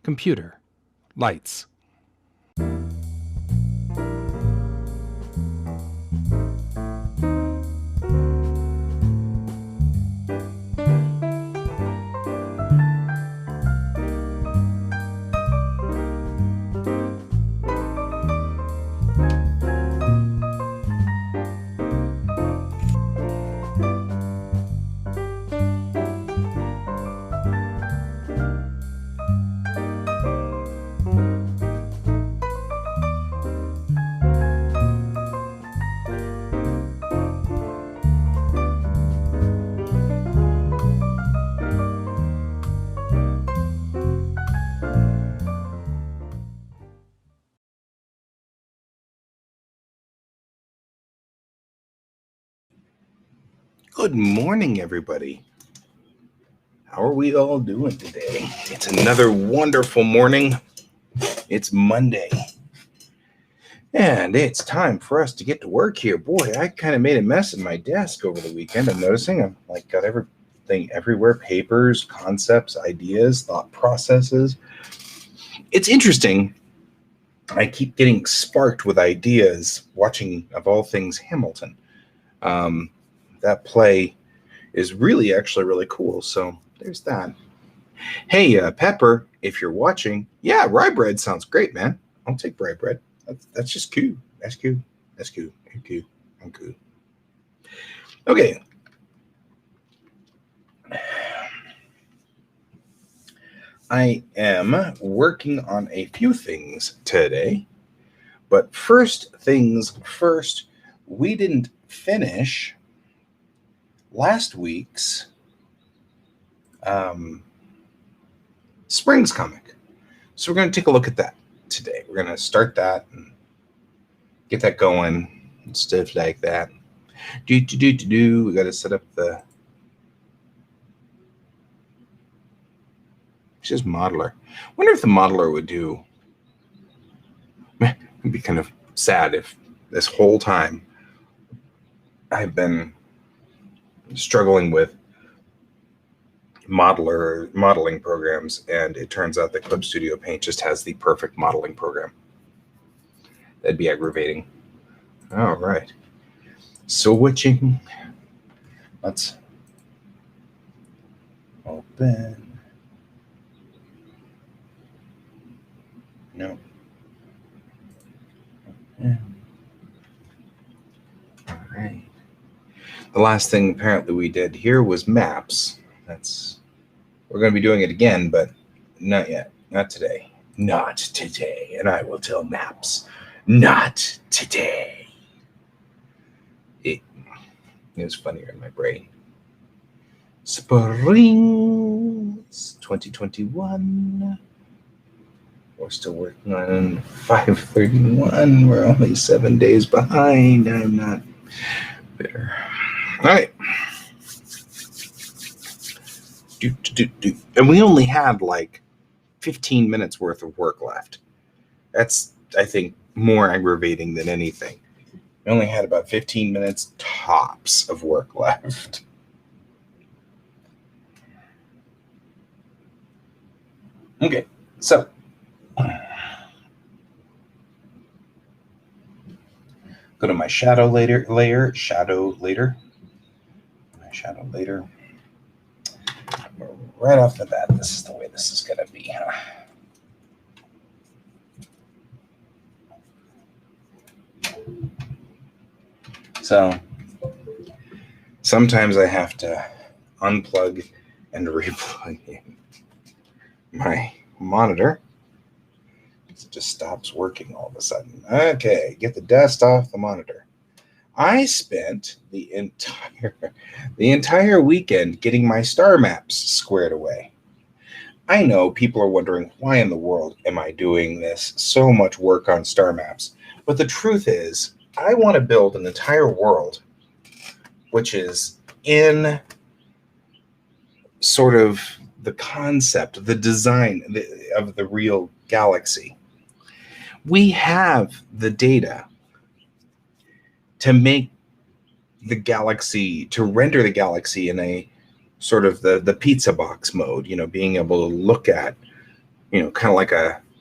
Computer. Lights. Good morning, everybody. How are we all doing today? It's another wonderful morning. It's Monday. And it's time for us to get to work here. Boy, I kind of made a mess of my desk over the weekend. I'm noticing I've got everything everywhere, papers, concepts, ideas, thought processes. It's interesting. I keep getting sparked with ideas watching, of all things, Hamilton. That play is really cool. So there's that. Hey, Pepper, if you're watching, yeah, rye bread sounds great, man. I'll take rye bread. That's just cool. That's cool. That's cool. I'm cool. I'm cool. Okay. I am working on a few things today, but first things first, we didn't finish last week's Springs comic. So we're going to take a look at that today. We're going to start that and get that going and stuff like that. We got to set up the... It's just modeler. Wonder if the modeler would do... It'd be kind of sad if this whole time I've been struggling with modeling programs, and it turns out that Clip Studio Paint just has the perfect modeling program. That'd be aggravating. All right. Switching. Let's open. No. Yeah. All right. The last thing apparently we did here was maps. We're going to be doing it again, but not yet. Not today. Not today. And I will tell maps. Not today. It was funnier in my brain. Springs 2021. We're still working on 531. We're only 7 days behind. I'm not bitter. All right. And we only had 15 minutes worth of work left. That's, I think, more aggravating than anything. We only had about 15 minutes tops of work left. Okay, so go to my shadow layer. Right off the bat, this is the way this is going to be, huh? So sometimes I have to unplug and replug in my monitor. It just stops working all of a sudden. Okay, get the dust off the monitor. I spent the entire weekend getting my star maps squared away. I know people are wondering, why in the world am I doing this? So much work on star maps. But the truth is, I want to build an entire world which is in sort of the concept, the design of the real galaxy. We have the data to make the galaxy, to render the galaxy in a sort of the pizza box mode, being able to look at, kind of like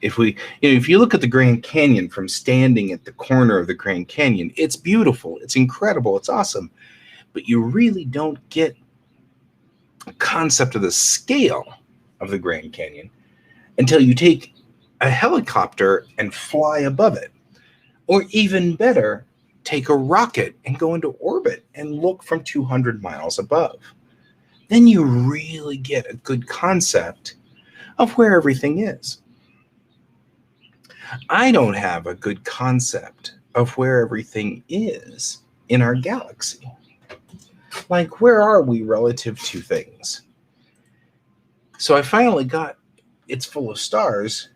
if you look at the Grand Canyon from standing at the corner of the Grand Canyon, it's beautiful, it's incredible, it's awesome, but you really don't get a concept of the scale of the Grand Canyon until you take a helicopter and fly above it. Or even better, take a rocket and go into orbit and look from 200 miles above. Then you really get a good concept of where everything is. I don't have a good concept of where everything is in our galaxy. Like, where are we relative to things? So I finally got It's Full of Stars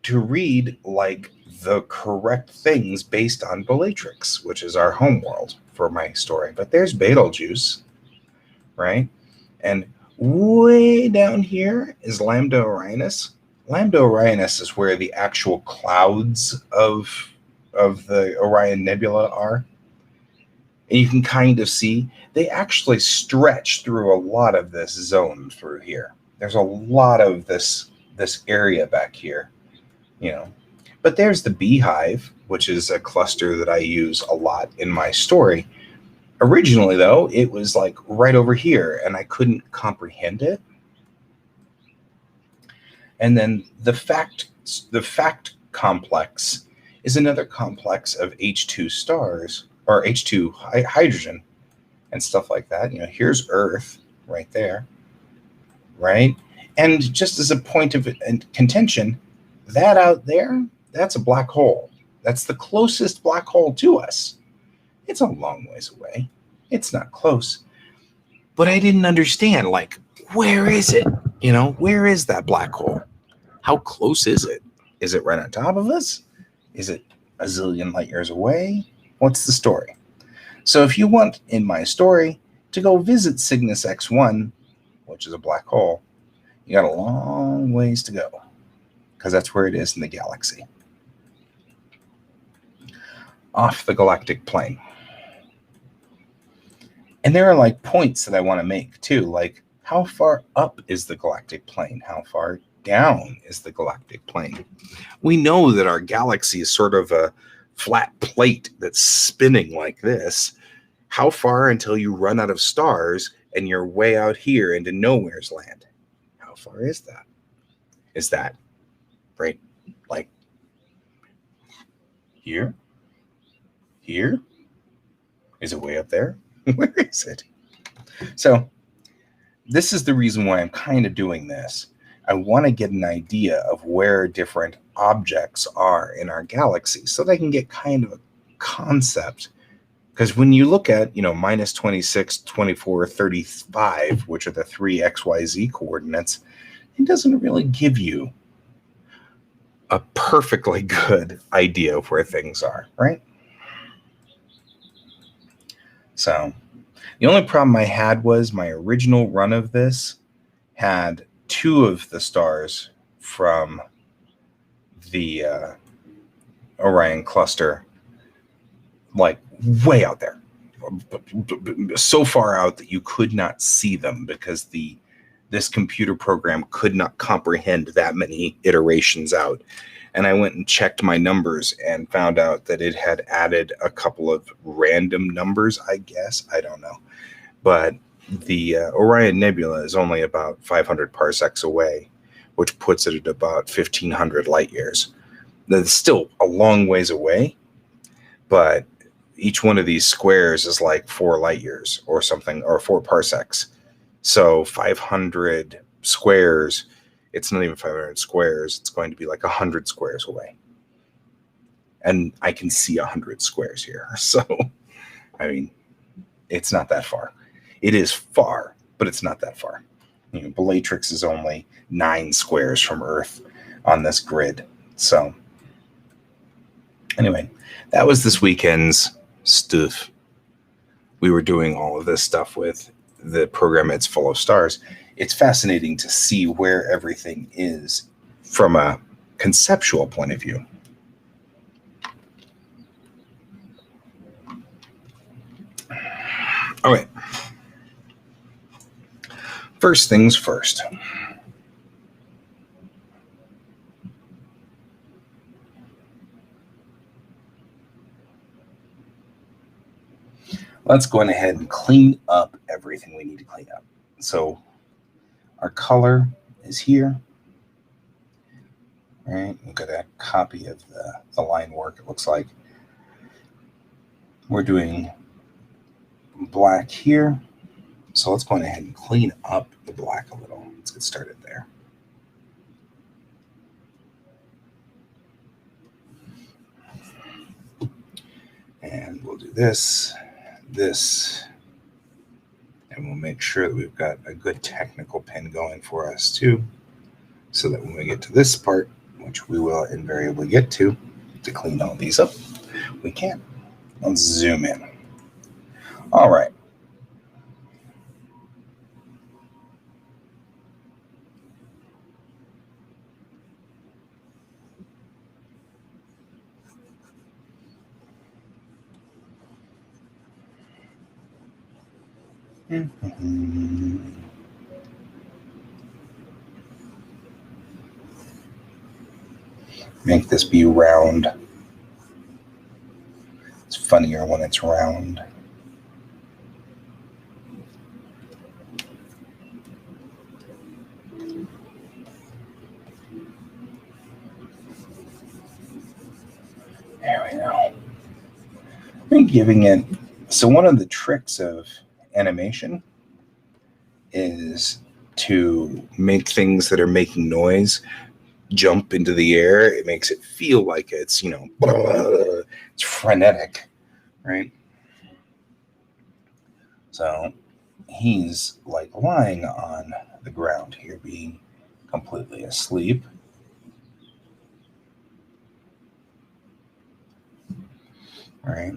to read like the correct things based on Bellatrix, which is our home world for my story. But there's Betelgeuse, right? And way down here is Lambda Orionis. Lambda Orionis is where the actual clouds of the Orion Nebula are. And you can kind of see they actually stretch through a lot of this zone through here. There's a lot of this area back here, But there's the Beehive, which is a cluster that I use a lot in my story. Originally, though, it was like right over here, and I couldn't comprehend it. And then the fact complex is another complex of H2 stars, or H2 hydrogen and stuff like that. Here's Earth right there, right? And just as a point of contention, that out there, that's a black hole. That's the closest black hole to us. It's a long ways away. It's not close. But I didn't understand, like, where is it? Where is that black hole? How close is it? Is it right on top of us? Is it a zillion light years away? What's the story? So if you want, in my story, to go visit Cygnus X1, which is a black hole, you got a long ways to go, because that's where it is in the galaxy. Off the galactic plane. And there are like points that I want to make too, like how far up is the galactic plane? How far down is the galactic plane? We know that our galaxy is sort of a flat plate that's spinning like this. How far until you run out of stars and you're way out here into nowhere's land? How far is that? Is that right, like here? Here? Is it way up there? Where is it? So this is the reason why I'm kind of doing this. I want to get an idea of where different objects are in our galaxy so that I can get kind of a concept. Because when you look at, minus 26, 24, 35, which are the three XYZ coordinates, it doesn't really give you a perfectly good idea of where things are, right? So the only problem I had was my original run of this had two of the stars from the Orion cluster, like way out there, so far out that you could not see them because this computer program could not comprehend that many iterations out. And I went and checked my numbers and found out that it had added a couple of random numbers, I guess. I don't know. But the Orion Nebula is only about 500 parsecs away, which puts it at about 1,500 light years. That's still a long ways away, but each one of these squares is like 4 light years or something, or 4 parsecs. So 500 squares, it's not even 500 squares, it's going to be like 100 squares away. And I can see 100 squares here. So, I mean, it's not that far. It is far, but it's not that far. Bellatrix is only 9 squares from Earth on this grid. So, anyway, that was this weekend's stuff. We were doing all of this stuff with the program It's Full of Stars. It's fascinating to see where everything is from a conceptual point of view. All right. First things first. let's go ahead and clean up everything we need to clean up. So our color is here. All right, we've got a copy of the line work, it looks like. We're doing black here. So let's go ahead and clean up the black a little. Let's get started there. And we'll do this, and we'll make sure that we've got a good technical pen going for us too, so that when we get to this part, which we will invariably get to clean all these up, we can. Let's zoom in. All right. Make this be round. It's funnier when it's round. There we go. And giving it, so one of the tricks of animation is to make things that are making noise jump into the air. It makes it feel like it's, it's frenetic, right? So he's like lying on the ground here, being completely asleep. All right.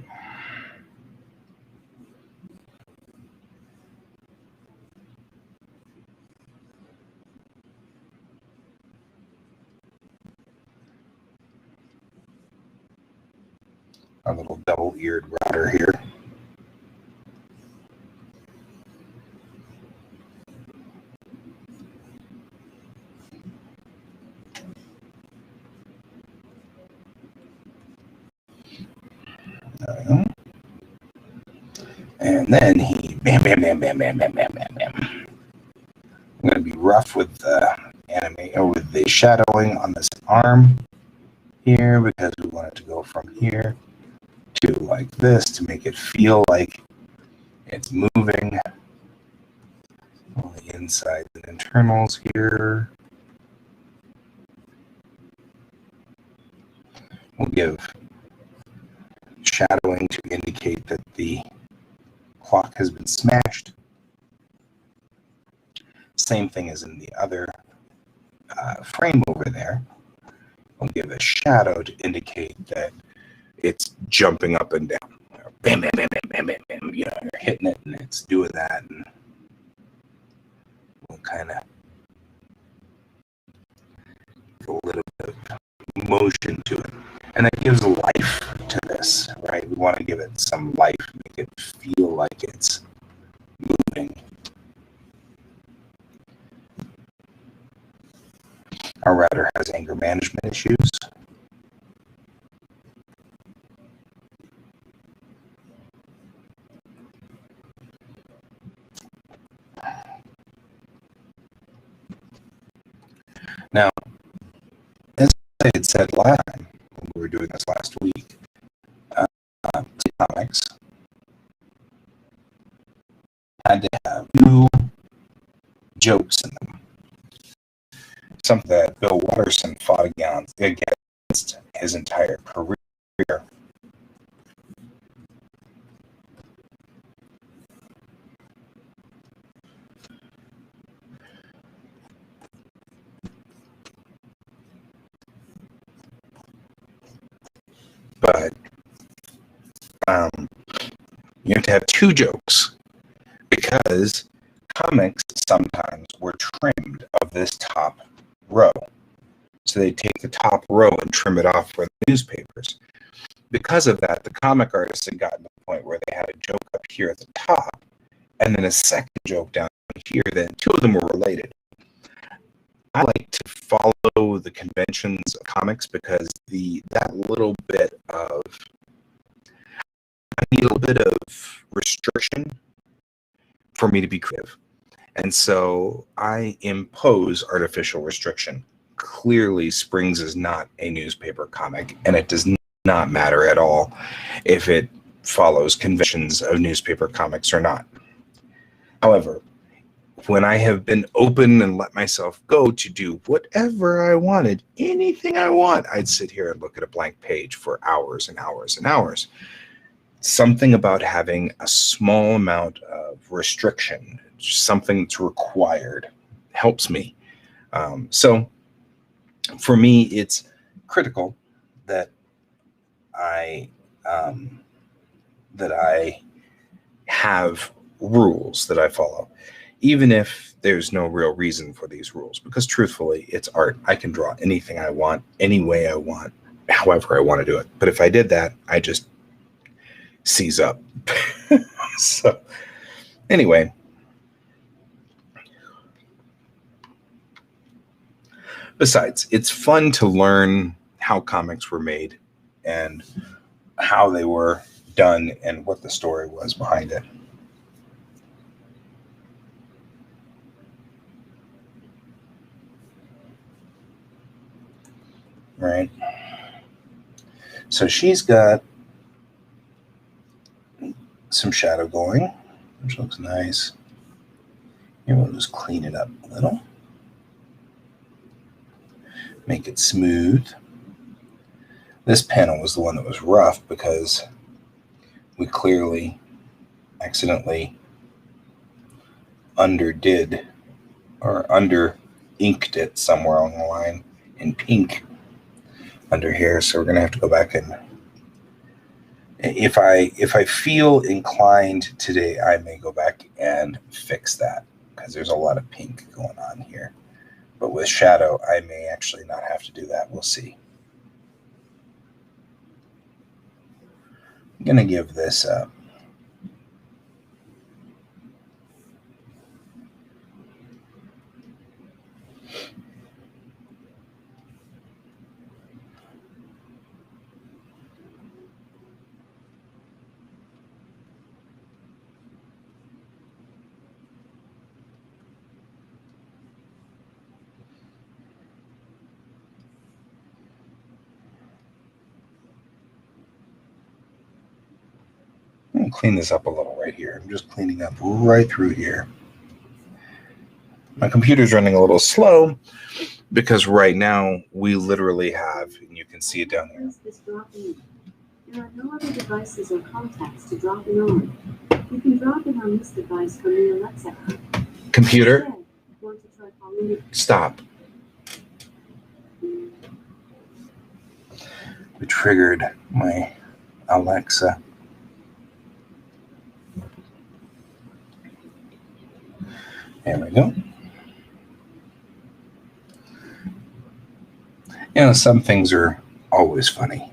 Our little double-eared router here. There we go. And then he bam, bam, bam, bam, bam, bam, bam, bam, bam. I'm going to be rough with the with the shadowing on this arm here, because we want it to go from here to like this to make it feel like it's moving. All the insides and internals here. We'll give shadowing to indicate that the clock has been smashed. Same thing as in the other frame over there. We'll give a shadow to indicate that it's jumping up and down. Bam, bam, bam, bam, bam, bam, bam. You're hitting it and it's doing that. And we'll kind of give a little bit of motion to it. And that gives life to this, right? We want to give it some life, make it feel like it's moving. Our router has anger management issues. Now, as I had said last time, when we were doing this last week, comics had to have 2 jokes in them. Something that Bill Watterson fought against his entire career. But you have to have 2 jokes, because comics sometimes were trimmed of this top row. So they take the top row and trim it off for the newspapers. Because of that, the comic artists had gotten to the point where they had a joke up here at the top and then a second joke down here. Then 2 of them were related. I like to follow the conventions of comics, because that little bit of, I need a little bit of restriction for me to be creative. And so I impose artificial restriction. Clearly, Springs is not a newspaper comic, and it does not matter at all if it follows conventions of newspaper comics or not. However, when I have been open and let myself go to do whatever I wanted, anything I want, I'd sit here and look at a blank page for hours and hours and hours. Something about having a small amount of restriction, something that's required, helps me. So for me, it's critical that I have rules that I follow, even if there's no real reason for these rules, because truthfully, it's art. I can draw anything I want, any way I want, however I want to do it. But if I did that, I just seize up. So anyway, besides, it's fun to learn how comics were made and how they were done and what the story was behind it. Right. So she's got some shadow going, which looks nice. Maybe we'll just clean it up a little. Make it smooth. This panel was the one that was rough because we clearly accidentally underdid or under inked it somewhere along the line in pink under here. So we're going to have to go back and if I feel inclined today, I may go back and fix that because there's a lot of pink going on here. But with shadow, I may actually not have to do that. We'll see. I'm going to give this up. I'm going to clean this up a little right here. I'm just cleaning up right through here. My computer's running a little slow because right now we literally have, and you can see it down there. There are no other devices or contacts to drop in on. You can drop in on this device from the Alexa app. Computer, Instead, want to try calling it? stop. We triggered my Alexa. There we go. You know, some things are always funny.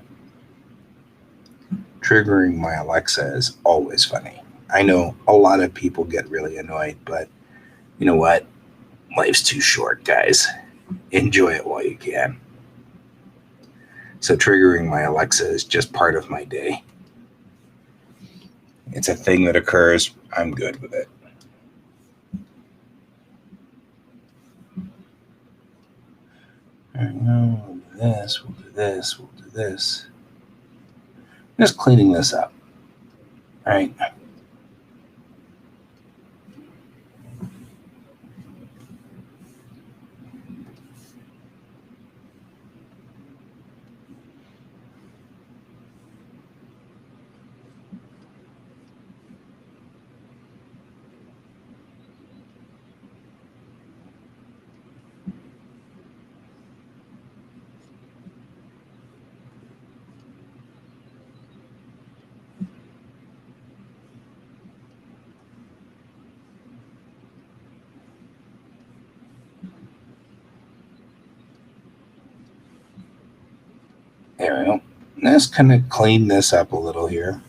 Triggering my Alexa is always funny. I know a lot of people get really annoyed, but you know what? Life's too short, guys. Enjoy it while you can. So triggering my Alexa is just part of my day. It's a thing that occurs. I'm good with it. All right, now we'll do this, we'll do this, we'll do this. Just cleaning this up. All right. There we go. Let's kind of clean this up a little here.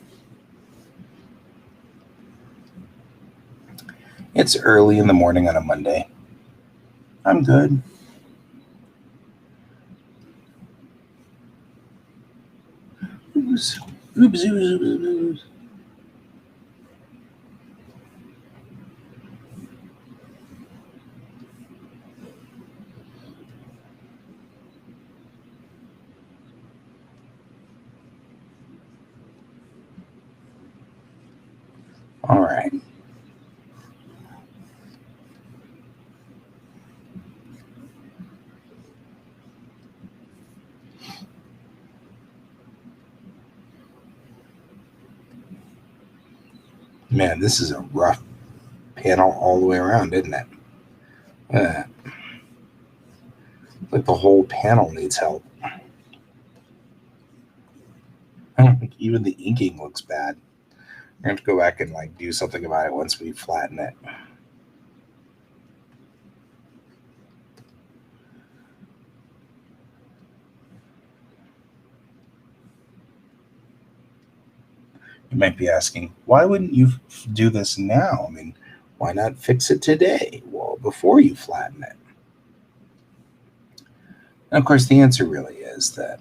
It's early in the morning on a Monday. I'm good. Oops. Oops, oops, oops, oops. All right. Man, this is a rough panel all the way around, isn't it? Like the whole panel needs help. I don't think even the inking looks bad. We're going to have to go back and like do something about it once we flatten it. You might be asking, why wouldn't you do this now? I mean, why not fix it today? Well, before you flatten it. And of course, the answer really is that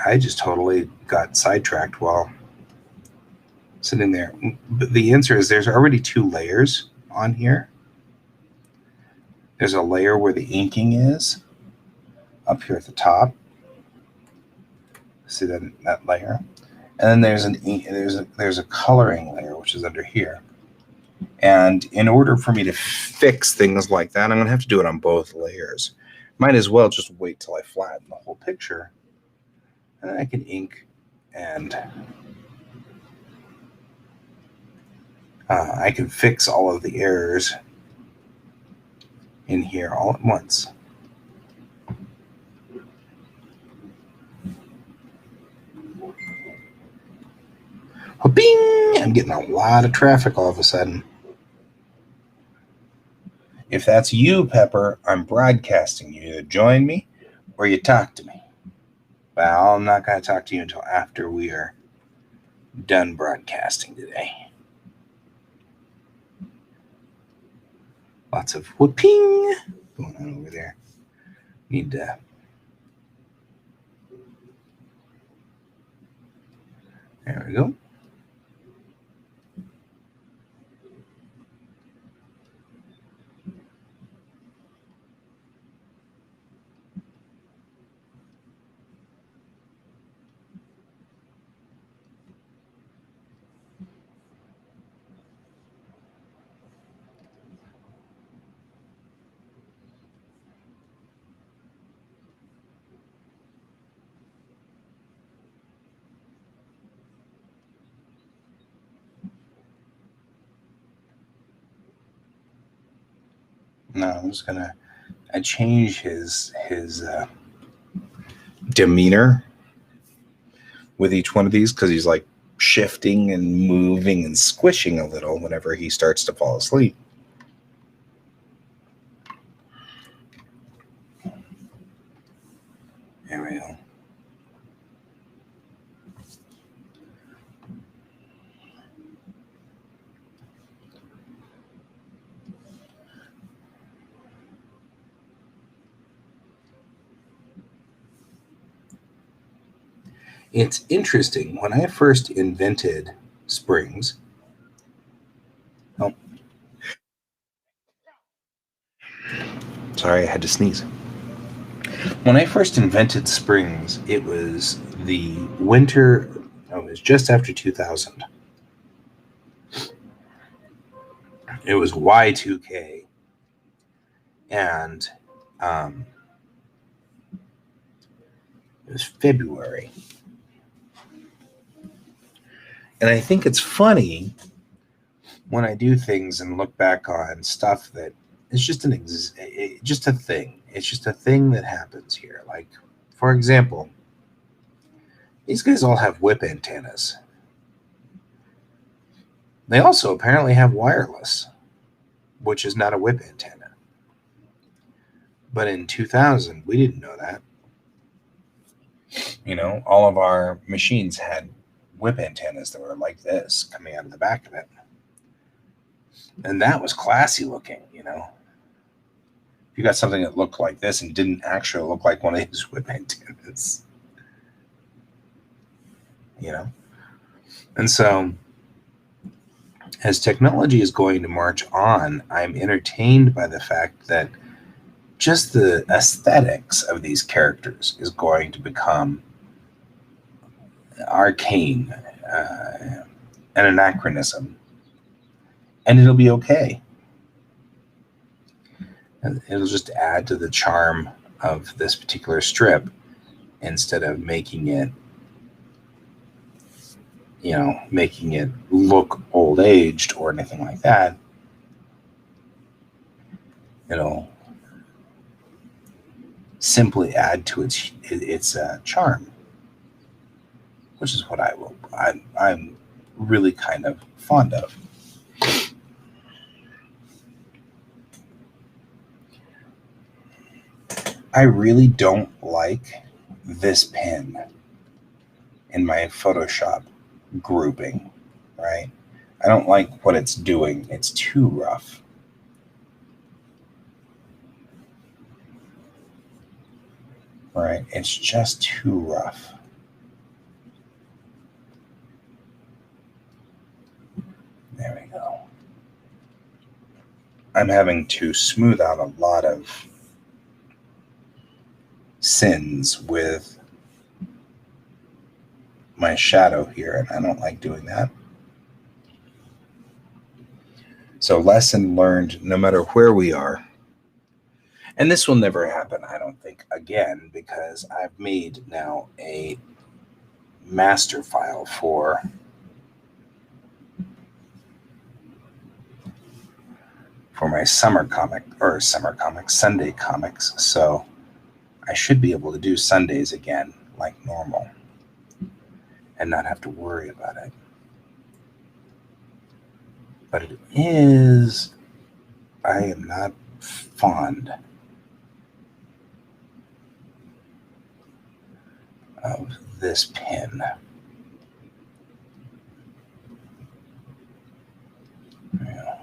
I just totally got sidetracked while sitting there. But the answer is there's already 2 layers on here. There's a layer where the inking is up here at the top. See that layer? And then there's a coloring layer, which is under here. And in order for me to fix things like that, I'm going to have to do it on both layers. Might as well just wait till I flatten the whole picture. And then I can ink and I can fix all of the errors in here all at once. Bing! I'm getting a lot of traffic all of a sudden. If that's you, Pepper, I'm broadcasting. You either join me or you talk to me. Well, I'm not going to talk to you until after we are done broadcasting today. Lots of whooping going on over there. Need to... There we go. No, I'm just gonna change his demeanor with each one of these because he's like shifting and moving and squishing a little whenever he starts to fall asleep. There we go. It's interesting. When I first invented springs, sorry, I had to sneeze. When I first invented springs, it was the winter, it was just after 2000. It was Y2K. And it was February. And I think it's funny when I do things and look back on stuff that it's just just a thing. It's just a thing that happens here. Like, for example, these guys all have whip antennas. They also apparently have wireless, which is not a whip antenna. But in 2000, we didn't know that. You know, all of our machines had whip antennas that were like this coming out of the back of it. And that was classy looking, you know. If you got something that looked like this and didn't actually look like one of these whip antennas, you know. And so, as technology is going to march on, I'm entertained by the fact that just the aesthetics of these characters is going to become arcane, an anachronism, and it'll be okay. And it'll just add to the charm of this particular strip instead of making it, making it look old aged or anything like that. It'll simply add to its charm, which is what I'm really kind of fond of. I really don't like this pin in my Photoshop grouping, right? I don't like what it's doing. It's too rough. Right? It's just too rough. There we go. I'm having to smooth out a lot of sins with my shadow here, and I don't like doing that. So lesson learned, no matter where we are. And this will never happen, I don't think, again, because I've made now a master file for my Sunday comics. So I should be able to do Sundays again like normal and not have to worry about it. But I am not fond of this pin. Yeah.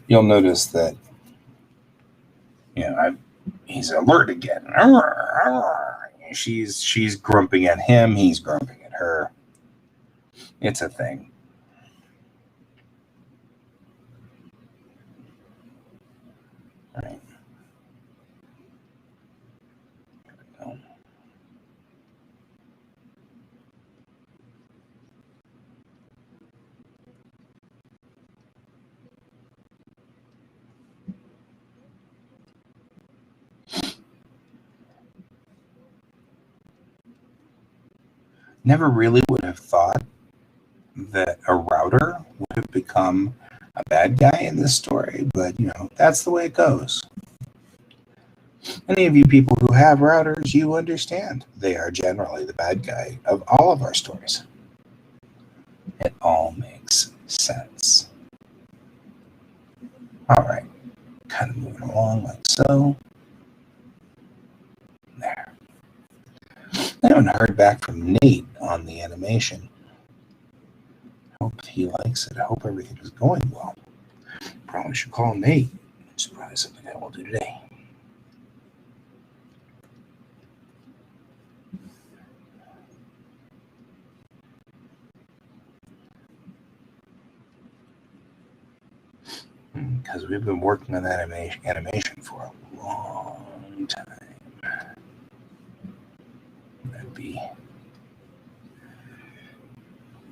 You'll notice that, he's alert again. She's grumping at him. He's grumping at her. It's a thing. All right. Never really would have thought that a router would have become a bad guy in this story, but that's the way it goes. Any of you people who have routers, you understand they are generally the bad guy of all of our stories. It all makes sense. All right, kind of moving along like so. There. I haven't heard back from Nate on the animation. Hope he likes it. I hope everything is going well. Probably should call Nate. It's probably something I will do today. Because we've been working on that animation for a long time. That'd be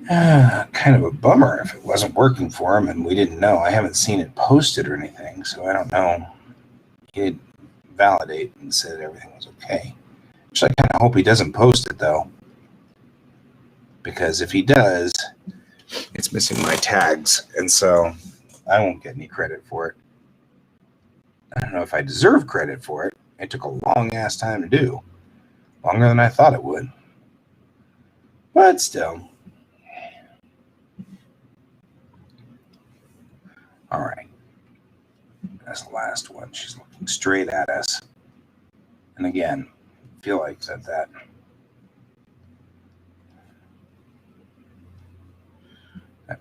kind of a bummer if it wasn't working for him and we didn't know. I haven't seen it posted or anything, so I don't know. He did validate and said everything was okay. Which I kind of hope he doesn't post it, though. Because if he does, it's missing my tags, and so I won't get any credit for it. I don't know if I deserve credit for it. It took a long-ass time to do. Longer than I thought it would. But still. All right. That's the last one. She's looking straight at us. And again, feel like that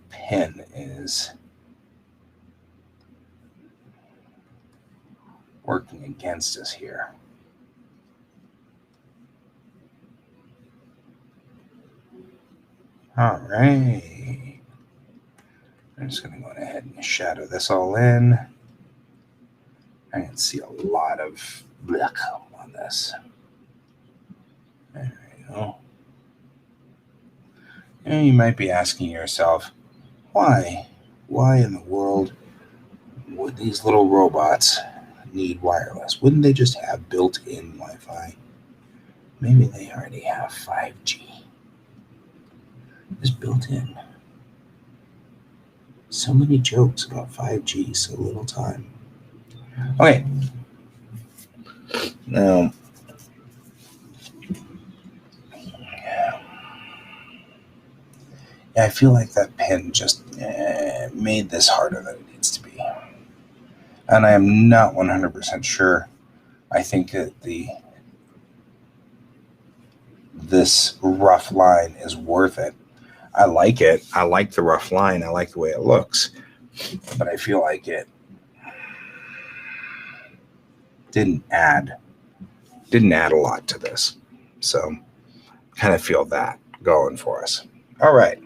pen is working against us here. All right. I'm just going to go ahead and shadow this all in. I can see a lot of black on this. There you go. And you might be asking yourself, why? Why in the world would these little robots need wireless? Wouldn't they just have built-in Wi-Fi? Maybe they already have 5G. It's built in. So many jokes about 5G, so little time. Okay. Now, I feel like that pen just made this harder than it needs to be. And I am not 100% sure. I think that this rough line is worth it. I like it. I like the rough line. I like the way it looks. But I feel like it didn't add a lot to this. So kind of feel that going for us. All right.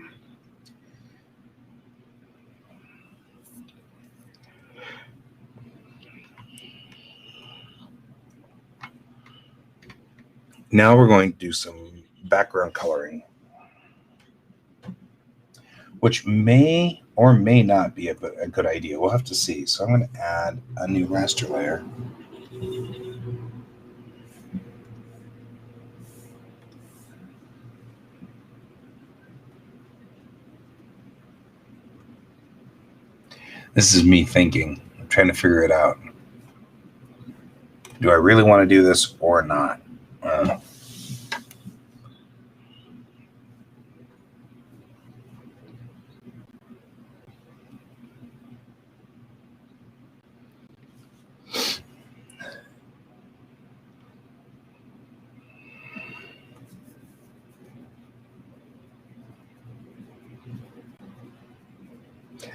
Now we're going to do some background coloring, which may or may not be a good idea. We'll have to see. So I'm going to add a new raster layer. This is me thinking. I'm trying to figure it out. Do I really want to do this or not?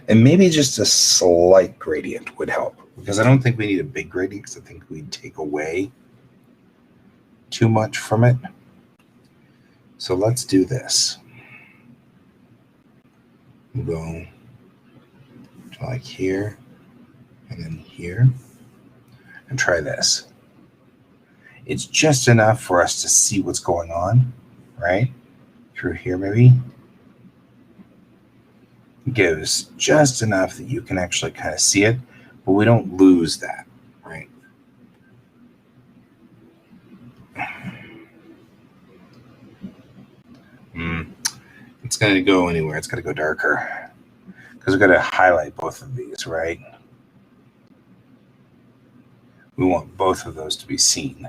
And maybe just a slight gradient would help, because I don't think we need a big gradient, because I think we'd take away too much from it. So let's do this. We'll go to like here and then here and try this. It's just enough for us to see what's going on, right? Through here maybe. It gives just enough that you can actually kind of see it, but we don't lose that, right? It's going to go anywhere. It's going to go darker because we're going to highlight both of these, right? We want both of those to be seen.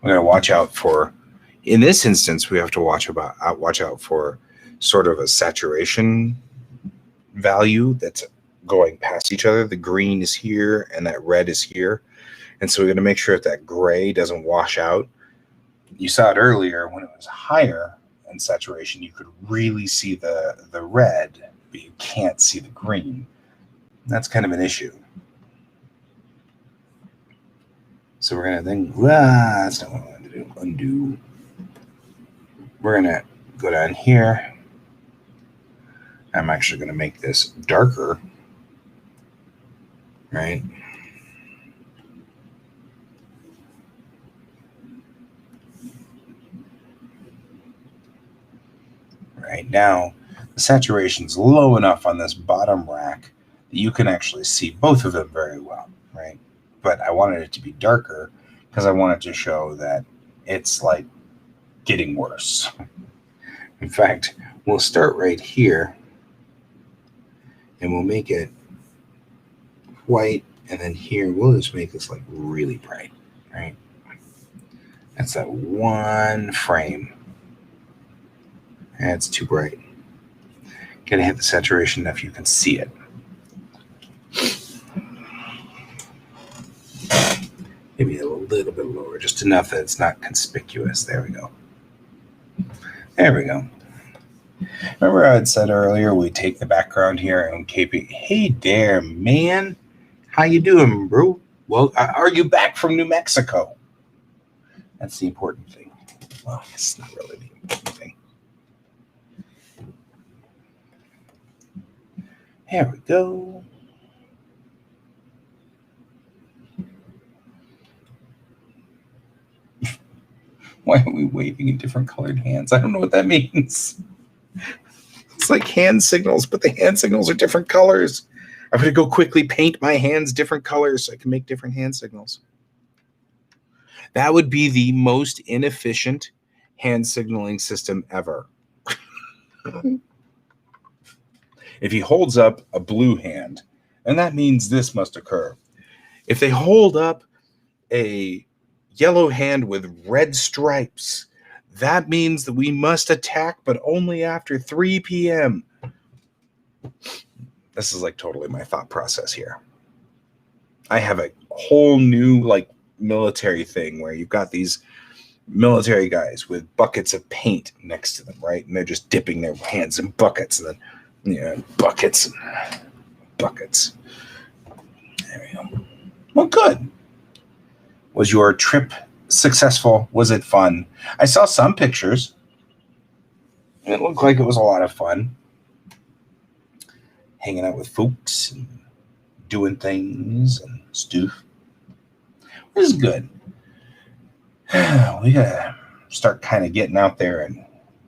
We're going to watch out for, in this instance, we have to watch out for sort of a saturation value that's going past each other. The green is here and that red is here. And so we're going to make sure that gray doesn't wash out. You saw it earlier when it was higher in saturation, you could really see the red, but you can't see the green. That's kind of an issue. So we're going to then, that's not what I want to do. Undo. We're going to go down here. I'm actually going to make this darker, right? Right now, the saturation's low enough on this bottom rack that you can actually see both of them very well, right? But I wanted it to be darker because I wanted to show that it's like getting worse. In fact, we'll start right here and we'll make it white, and then here we'll just make this like really bright, right? That's that one frame. That's too bright. Gotta hit the saturation enough you can see it. Maybe a little bit lower, just enough that it's not conspicuous. There we go. There we go. Remember I had said earlier we take the background here and KP. Hey there, man. How you doing, bro? Well, are you back from New Mexico? That's the important thing. Well, it's not really the important thing. Here we go. Why are we waving in different colored hands? I don't know what that means. It's like hand signals, but the hand signals are different colors. I'm going to go quickly paint my hands different colors so I can make different hand signals. That would be the most inefficient hand signaling system ever. If he holds up a blue hand, and that means this must occur. If they hold up a yellow hand with red stripes, that means that we must attack, but only after 3 p.m. This is like totally my thought process here. I have a whole new like military thing where you've got these military guys with buckets of paint next to them, right? And they're just dipping their hands in buckets, and then buckets and buckets. There we go. Well, good. Was your trip successful? Was it fun? I saw some pictures. It looked like it was a lot of fun. Hanging out with folks and doing things and stuff. This is good. We gotta start kind of getting out there and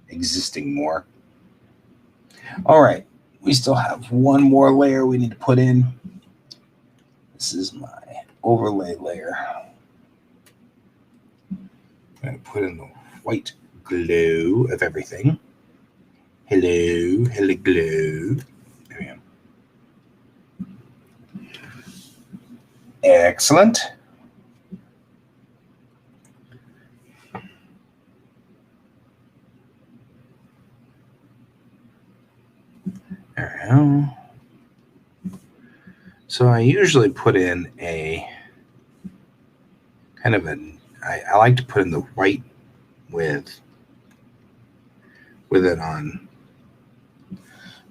existing more. All right. We still have one more layer we need to put in. This is my overlay layer. I'm going to put in the white glow of everything. Hello, glow. There we go. Excellent. There we go. So I usually put in a kind of I like to put in the white with it on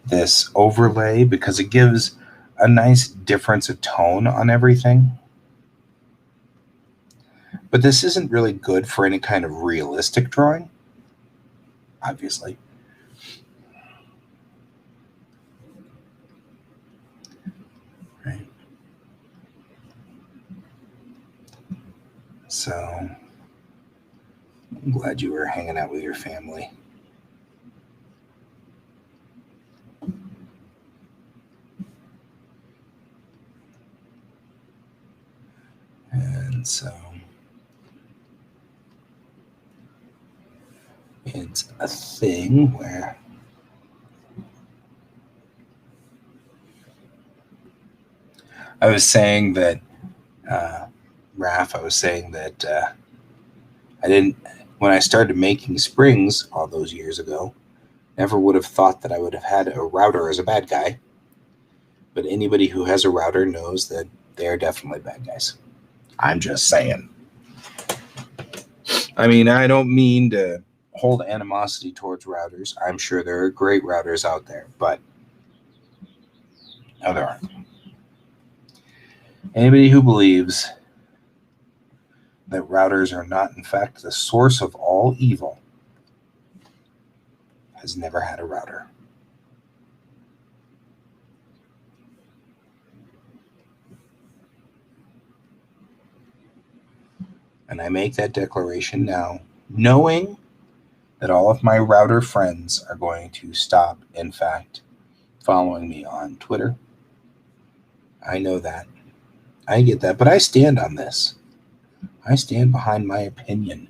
this overlay because it gives a nice difference of tone on everything. But this isn't really good for any kind of realistic drawing, obviously. Right. So I'm glad you were hanging out with your family. And so it's a thing where I was saying that, Raph, I was saying that I didn't, when I started making springs all those years ago, never would have thought that I would have had a router as a bad guy. But anybody who has a router knows that they are definitely bad guys. I'm just saying. I mean, I don't mean to hold animosity towards routers. I'm sure there are great routers out there, but no, there aren't. Anybody who believes that routers are not, in fact, the source of all evil has never had a router. And I make that declaration now, knowing that all of my router friends are going to stop, in fact, following me on Twitter. I know that. I get that, but I stand on this. I stand behind my opinion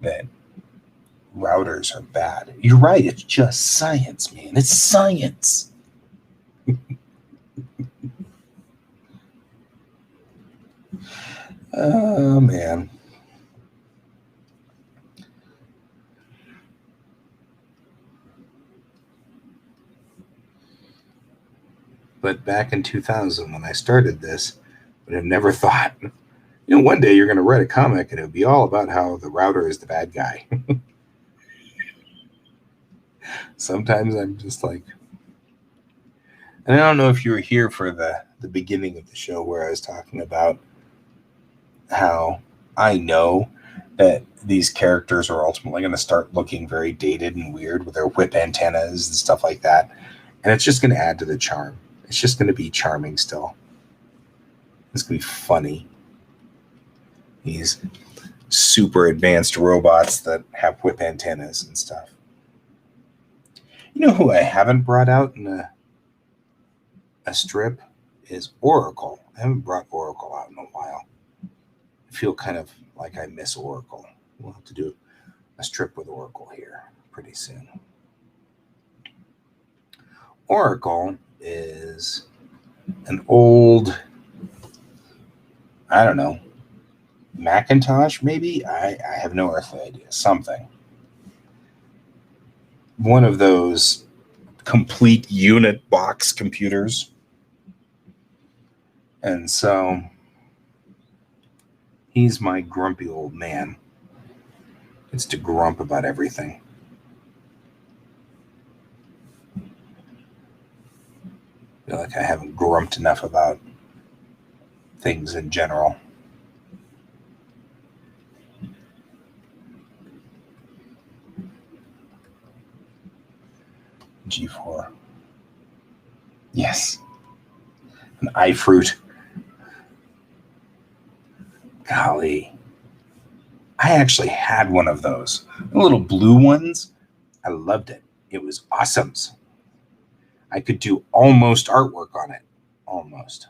that routers are bad. You're right, it's just science, man. It's science. Oh, man. But back in 2000, when I started this, I would have never thought One day you're going to write a comic and it'll be all about how the router is the bad guy. Sometimes I'm just like, and I don't know if you were here for the beginning of the show where I was talking about how I know that these characters are ultimately going to start looking very dated and weird with their whip antennas and stuff like that. And it's just going to add to the charm. It's just going to be charming still. It's going to be funny. These super advanced robots that have whip antennas and stuff. You know who I haven't brought out in a strip is Oracle. I haven't brought Oracle out in a while. I feel kind of like I miss Oracle. We'll have to do a strip with Oracle here pretty soon. Oracle is an old, I don't know, Macintosh maybe? I have no earthly idea. Something. One of those complete unit box computers. And so he's my grumpy old man. It's to grump about everything. I feel like I haven't grumped enough about things in general. G4. Yes. An iFruit. Golly. I actually had one of those. The little blue ones. I loved it. It was awesome. I could do almost artwork on it. Almost.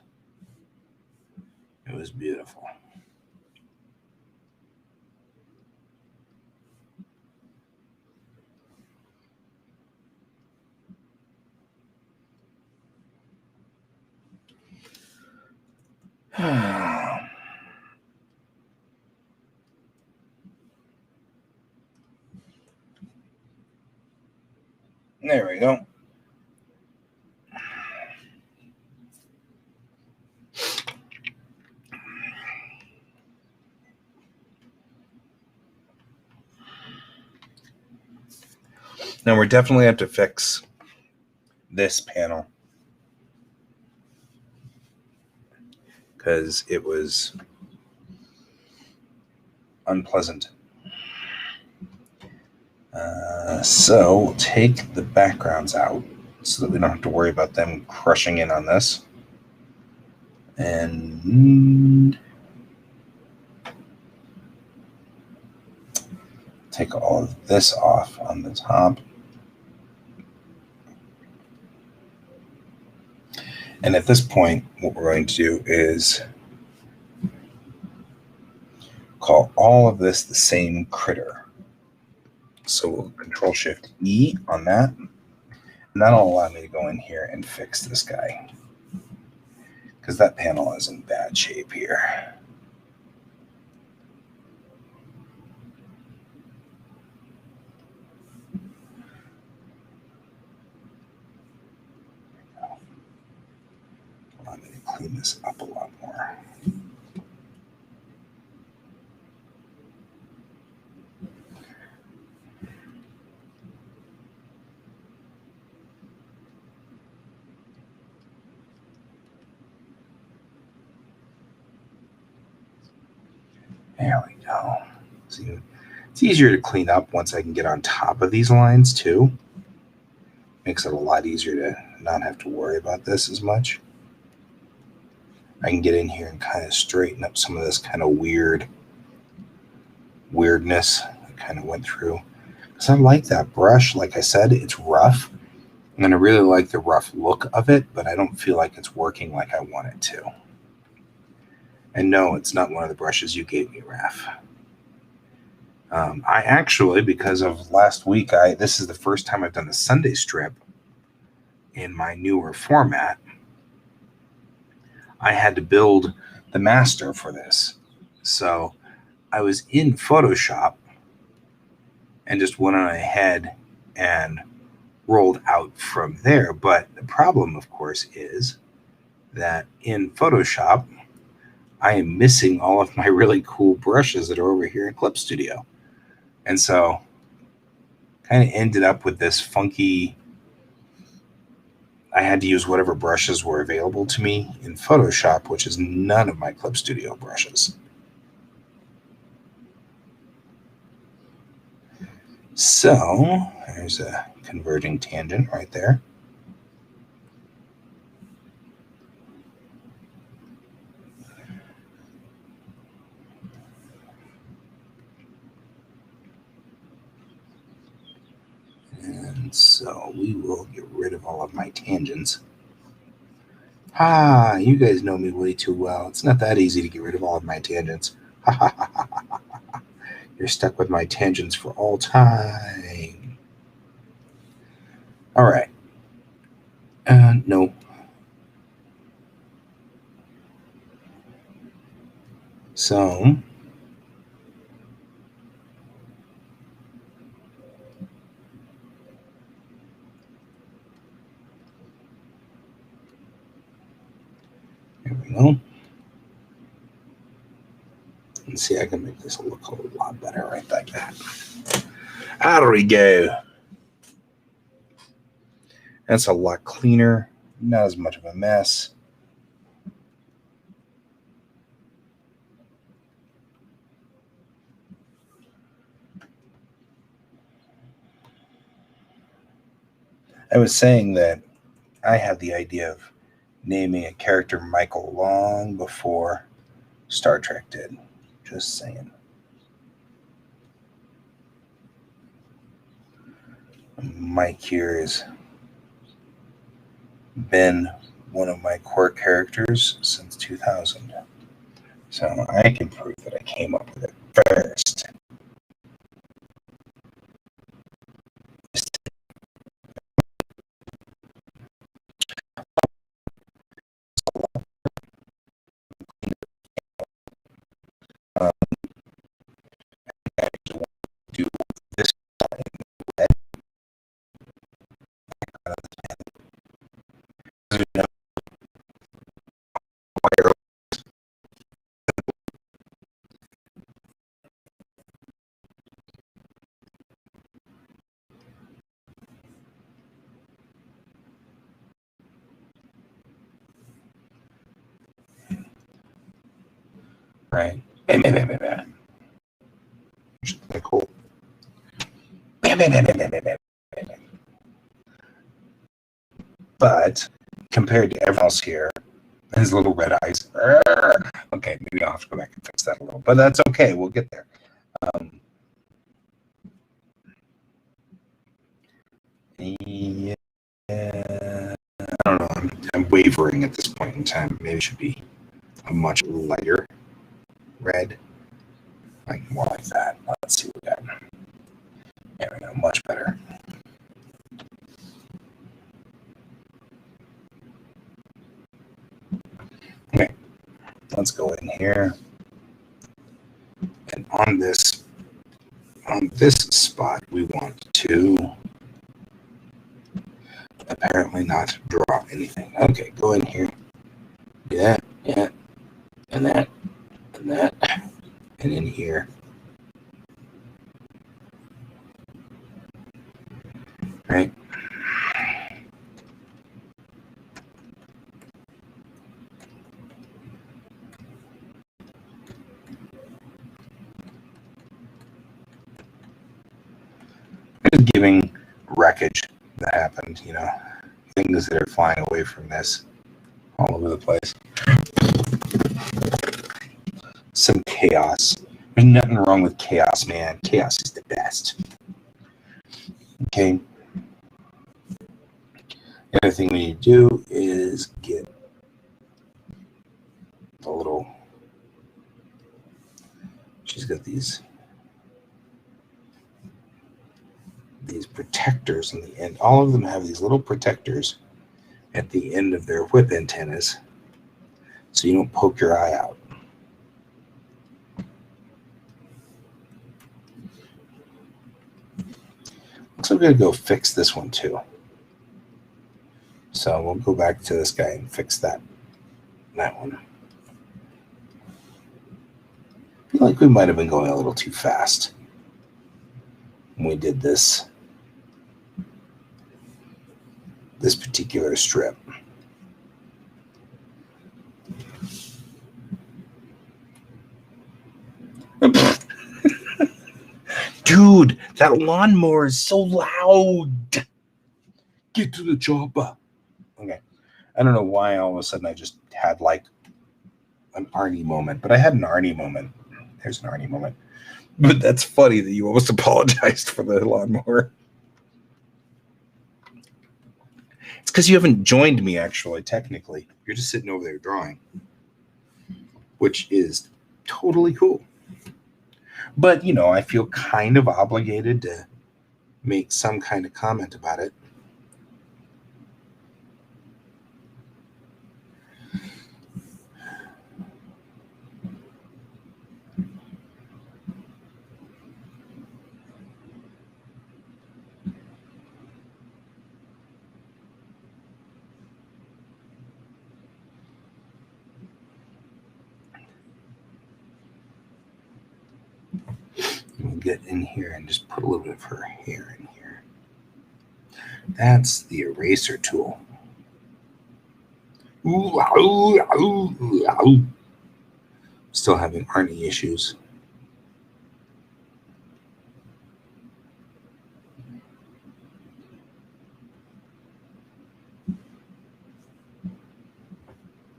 It was beautiful. There we go. Now we're definitely have to fix this panel because it was unpleasant. So we'll take the backgrounds out so that we don't have to worry about them crushing in on this. And take all of this off on the top. And at this point, what we're going to do is call all of this the same critter. So we'll Control-Shift-E on that. And that'll allow me to go in here and fix this guy. Because that panel is in bad shape here. Allow me to clean this up a lot more. There we go. See, it's easier to clean up once I can get on top of these lines too. Makes it a lot easier to not have to worry about this as much. I can get in here and kind of straighten up some of this kind of weirdness that kind of went through. Because I like that brush. Like I said, it's rough. And I really like the rough look of it, but I don't feel like it's working like I want it to. And no, it's not one of the brushes you gave me, Raph. I actually, because of last week, this is the first time I've done a Sunday strip in my newer format. I had to build the master for this. So I was in Photoshop and just went on ahead and rolled out from there. But the problem, of course, is that in Photoshop, I am missing all of my really cool brushes that are over here in Clip Studio. And so kind of ended up with this funky, I had to use whatever brushes were available to me in Photoshop, which is none of my Clip Studio brushes. So there's a converging tangent right there. And so we will get rid of all of my tangents. You guys know me way too well. It's not that easy to get rid of all of my tangents. You're stuck with my tangents for all time. All right. No. So there we go. Let's see, I can make this look a lot better right like that. There we go. That's a lot cleaner, not as much of a mess. I was saying that I had the idea of naming a character Michael long before Star Trek did. Just saying. Mike here has been one of my core characters since 2000. So I can prove that I came up with it first. I do this right. Bam, bam, bam, bam, bam. Really cool. Bam, bam, bam, bam, bam, bam, bam, bam. But compared to everyone else here, his little red eyes. Okay, maybe I'll have to go back and fix that a little, but that's okay. We'll get there. Yeah, I don't know. I'm wavering at this point in time. Maybe it should be a much lighter red, like more like that. Let's see what we got. There we go. Much better. Okay, let's go in here, and on this spot, we want to apparently not draw anything. Okay, go in here. Do that, yeah, and that, and that, and in here. Right. Just giving wreckage that happened, things that are flying away from this all over the place. Some chaos. There's nothing wrong with chaos, man. Chaos is the best. Okay. The other thing we need to do is get the little, she's got these protectors on the end. All of them have these little protectors at the end of their whip antennas so you don't poke your eye out. Looks like we're going to go fix this one too. So we'll go back to this guy and fix that one. like we might have been going a little too fast when we did this particular strip. Dude, that lawnmower is so loud. Get to the chopper. Okay. I don't know why all of a sudden I just had like an Arnie moment, but I had an Arnie moment. There's an Arnie moment. But that's funny that you almost apologized for the lawnmower. It's because you haven't joined me, actually, technically. You're just sitting over there drawing, which is totally cool. But, you know, I feel kind of obligated to make some kind of comment about it. We'll get in here and just put a little bit of her hair in here. That's the eraser tool. Ooh, ooh, ooh, ooh. Still having Arnie issues.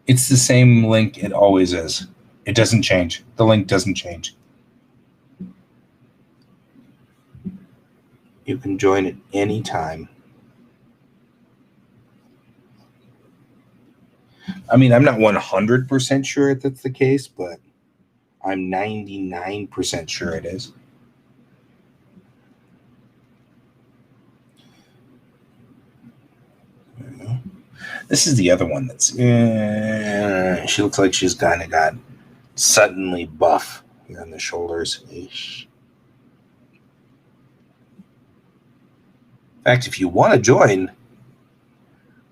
It's the same link it always is. It doesn't change. The link doesn't change. You can join at any time. I mean, I'm not 100% sure that's the case, but I'm 99% sure it is. This is the other one that's... she looks like she's kind of got suddenly buff here on the shoulders. Ish. In fact, if you want to join,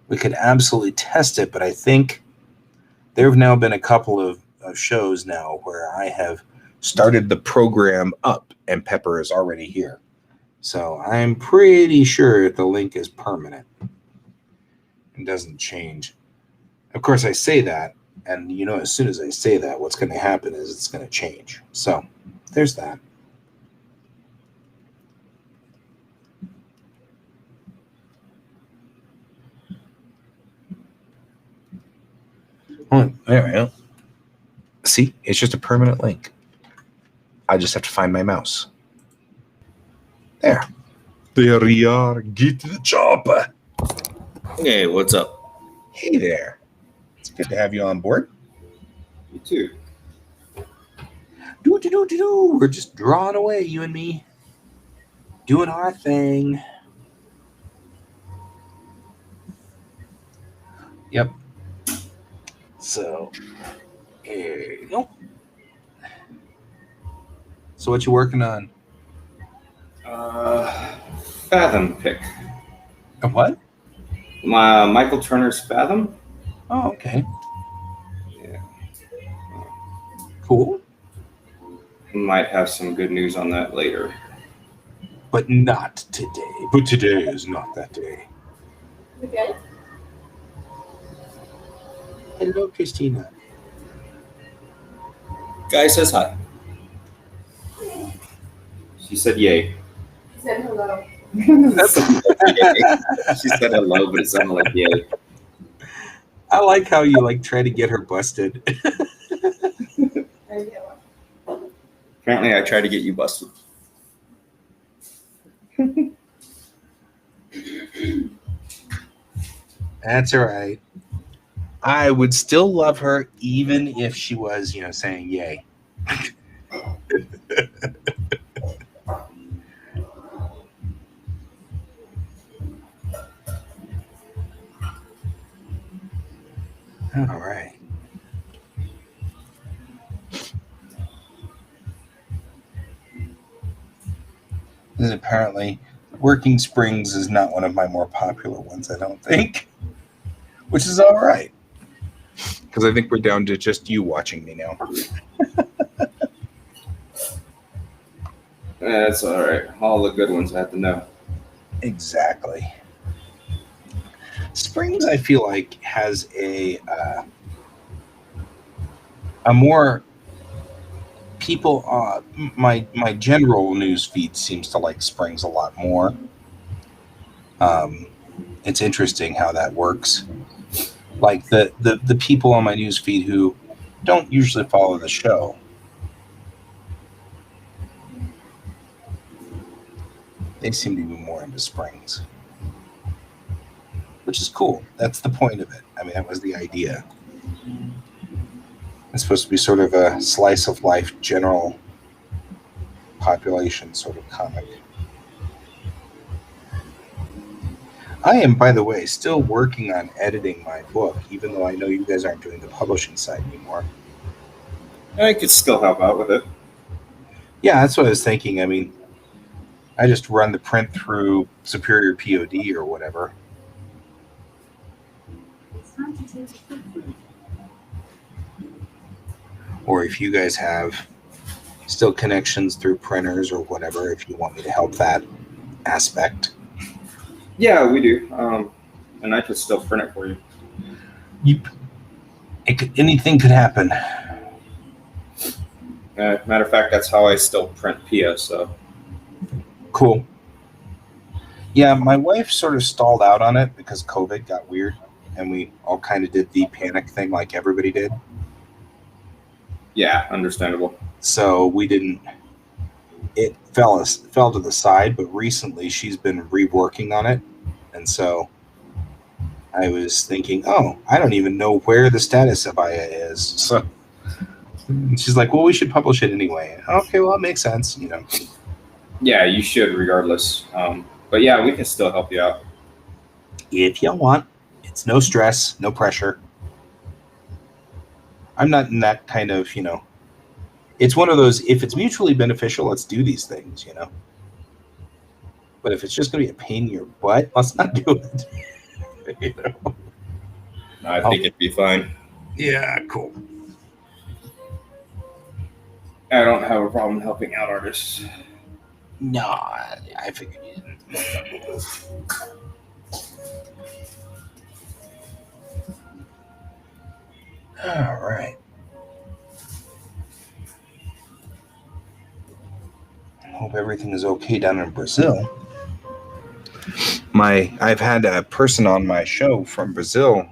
we could absolutely test it, but I think there have now been a couple of shows now where I have started the program up and Pepper is already here. So I'm pretty sure the link is permanent. It doesn't change. Of course, I say that, and you know, as soon as I say that, what's going to happen is it's going to change. So there's that. Oh, there we go. See, it's just a permanent link. I just have to find my mouse. There. There we are. Get to the chopper. Hey, what's up? Hey there. It's good to have you on board. You too. Do. We're just drawing away, you and me. Doing our thing. Yep. So, here you go. So what you working on? Fathom pick. A what? My Michael Turner's Fathom. Oh, okay. Yeah. Cool. Might have some good news on that later. But not today. But today is not that day. Okay. Hello, Christina. Guy says hi. She said yay. He said hello. She said hello, but it sounded like yay. I like how you like try to get her busted. Apparently, I tried to get you busted. That's all right. I would still love her even if she was, you know, saying yay. All right. This is apparently Working Springs is not one of my more popular ones, I don't think. Which is all right. Because I think we're down to just you watching me now. That's all right. All the good ones I have to know. Exactly. Springs, I feel like, has a more people. My general news feed seems to like Springs a lot more. It's interesting how that works. Like the people on my news feed who don't usually follow the show, they seem to be more into Springs, which is cool. That's the point of it. I mean, that was the idea. It's supposed to be sort of a slice of life, general population sort of comic. I am, by the way, still working on editing my book, even though I know you guys aren't doing the publishing side anymore. I could still help out with it. Yeah, that's what I was thinking. I mean, I just run the print through Superior POD or whatever. It's time to take a quick break. Or if you guys have still connections through printers or whatever, if you want me to help that aspect. Yeah, we do. And I could still print it for you. Anything could happen. Matter of fact, that's how I still print Pia. So Cool. Yeah, my wife sort of stalled out on it because COVID got weird, and we all kind of did the panic thing like everybody did. yeah, understandable. So we didn't. It fell to the side, but recently she's been reworking on it, and so I was thinking, oh, I don't even know where the status of Aya is. So she's like, well, we should publish it anyway. Okay, well, it makes sense, you know. Yeah, you should regardless. But yeah, we can still help you out. If you want, it's no stress, no pressure. I'm not in that kind of, you know. It's one of those, if it's mutually beneficial, let's do these things, you know. But if it's just going to be a pain in your butt, let's not do it. You know? I think it'd be fine. Yeah, cool. I don't have a problem helping out artists. No, I figured you didn't. All right. Hope everything is okay down in Brazil. I've had a person on my show from Brazil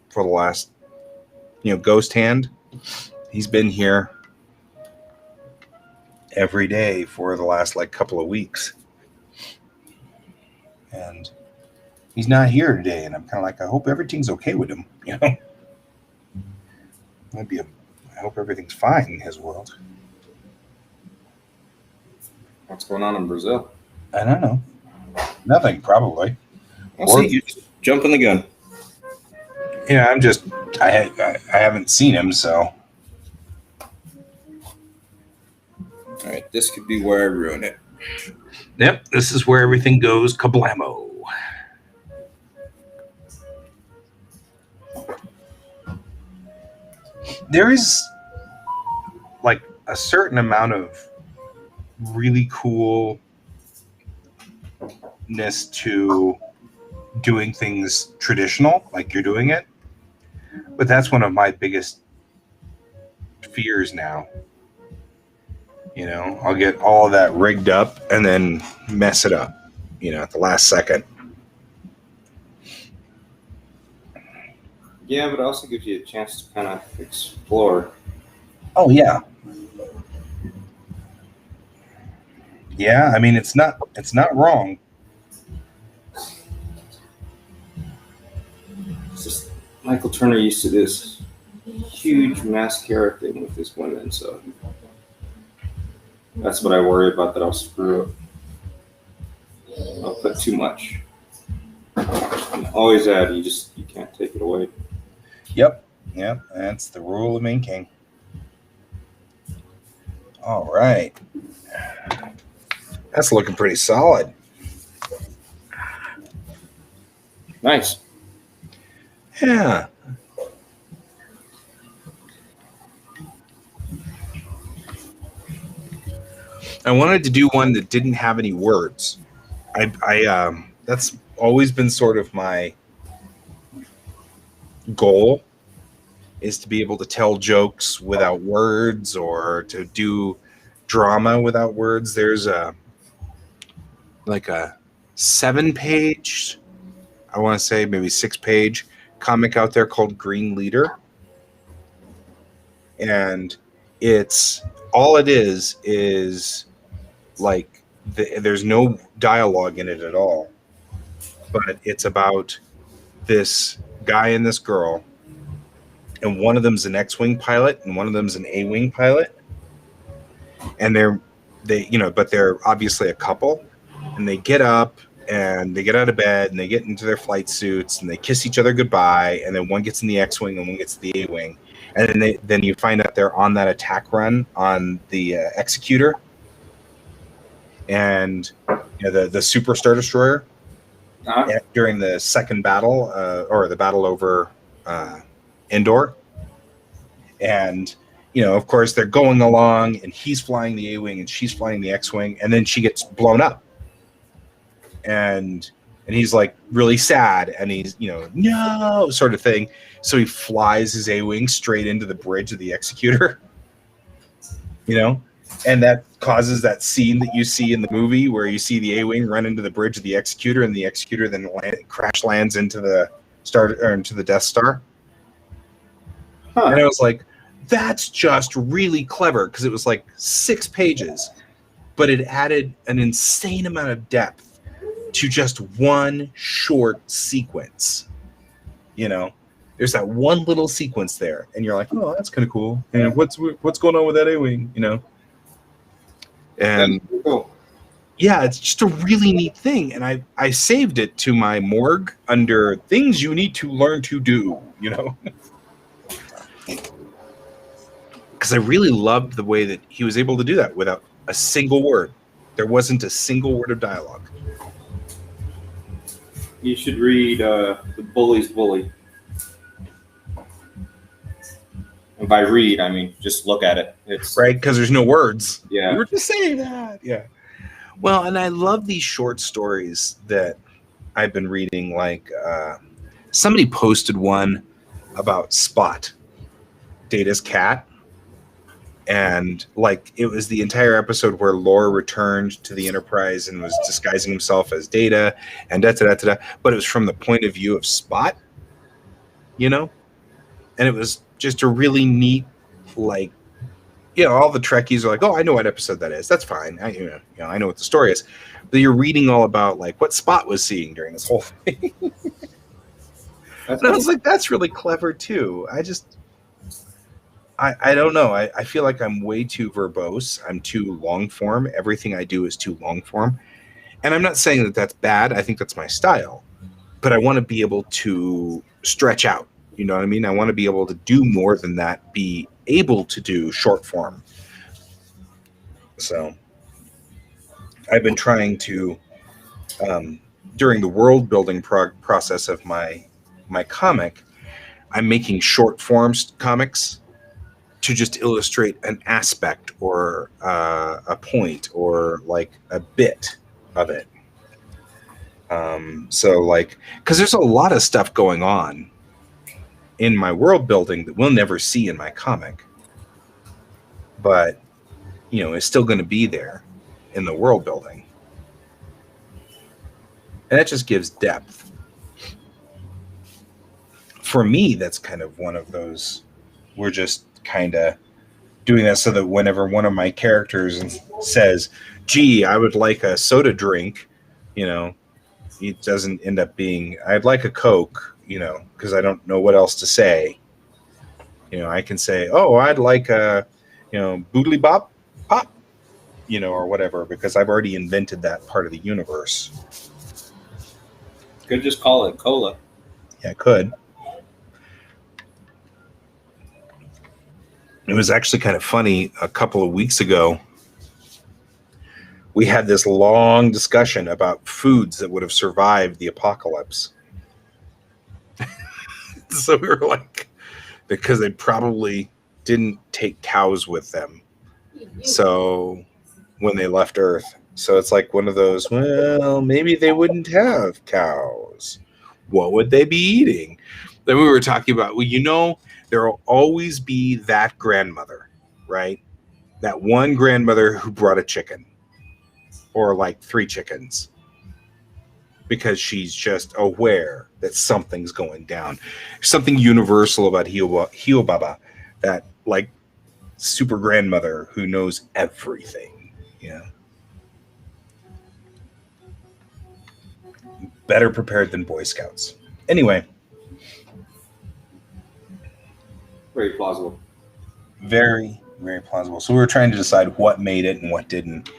for the last, Ghost Hand. He's been here every day for the last couple of weeks, and he's not here today. And I'm kind of like, I hope everything's okay with him. I hope everything's fine in his world. What's going on in Brazil? I don't know. Nothing, probably. I'll see you jumping the gun. Yeah, I haven't seen him, so. All right, this could be where I ruin it. Yep, this is where everything goes kablamo. There is a certain amount of really coolness to doing things traditional, like you're doing it. But that's one of my biggest fears now. I'll get all of that rigged up and then mess it up, at the last second. Yeah, but it also gives you a chance to kind of explore. Oh, yeah. Yeah, I mean, it's not wrong. It's just Michael Turner used to this huge mascara thing with his women, so that's what I worry about, that I'll screw up. I'll put too much. And always add, you can't take it away. Yep, that's the rule of Main King. All right. That's looking pretty solid. Nice. Yeah. I wanted to do one that didn't have any words. I that's always been sort of my goal, is to be able to tell jokes without words or to do drama without words. There's a 7-page, I want to say maybe 6-page comic out there called Green Leader. And it's all it is like there's no dialogue in it at all, but it's about this guy and this girl, and one of them's an X-wing pilot and one of them's an A-wing pilot, and but they're obviously a couple, and they get up and they get out of bed and they get into their flight suits and they kiss each other goodbye, and then one gets in the X-wing and one gets the A-wing, and then you find out they're on that attack run on the Executor and the Super Star Destroyer during the second battle or the battle over Endor. And of course they're going along and he's flying the A-wing and she's flying the X-wing, and then she gets blown up and he's like really sad, and he's no sort of thing, so he flies his A-wing straight into the bridge of the Executor, and that causes that scene that you see in the movie where you see the A-wing run into the bridge of the Executor, and the Executor then crash lands into the into the Death Star. And I was like, that's just really clever, because it was like 6 pages, but it added an insane amount of depth to just one short sequence. There's that one little sequence there, and you're like, oh, that's kind of cool. And what's going on with that A-wing? And cool. Yeah, it's just a really neat thing. And I saved it to my morgue under things you need to learn to do, because I really loved the way that he was able to do that without a single word. There wasn't a single word of dialogue. You should read The Bully's Bully. And by read, I mean just look at it. It's right, because there's no words. Yeah. We were just saying that. Yeah. Well, and I love these short stories that I've been reading. Like somebody posted one about Spot, Data's cat. And it was the entire episode where Lore returned to the Enterprise and was disguising himself as Data, and but it was from the point of view of Spot, and it was just a really neat, all the Trekkies are like, oh, I know what episode that is. That's fine. I know what the story is. But you're reading all about what Spot was seeing during this whole thing. And I was like, that's really clever too. I don't know. I feel like I'm way too verbose. I'm too long form. Everything I do is too long form. And I'm not saying that that's bad. I think that's my style. But I want to be able to stretch out. You know what I mean? I want to be able to do more than that, be able to do short form. So I've been trying to, during the world building process of my comic, I'm making short form comics to just illustrate an aspect or a point or a bit of it. Because there's a lot of stuff going on in my world building that we'll never see in my comic, but it's still going to be there in the world building, and that just gives depth. For me, that's kind of one of those. We're just kind of doing that so that whenever one of my characters says, gee, I would like a soda drink, it doesn't end up being, I'd like a Coke, because I don't know what else to say. I can say, oh, I'd like a, boodly bop pop, or whatever, because I've already invented that part of the universe. Could just call it cola. Yeah, I could. It was actually kind of funny. A couple of weeks ago, we had this long discussion about foods that would have survived the apocalypse. So we were like, because they probably didn't take cows with them. So when they left Earth. So it's like one of those, well, maybe they wouldn't have cows. What would they be eating? Then we were talking about, well, you know, there will always be that grandmother, right? That one grandmother who brought a chicken or like 3 chickens because she's just aware that something's going down. Something universal about Hiobaba, that like super grandmother who knows everything, you know. Better prepared than Boy Scouts. Anyway. Very plausible. Very, very plausible. So we were trying to decide what made it and what didn't.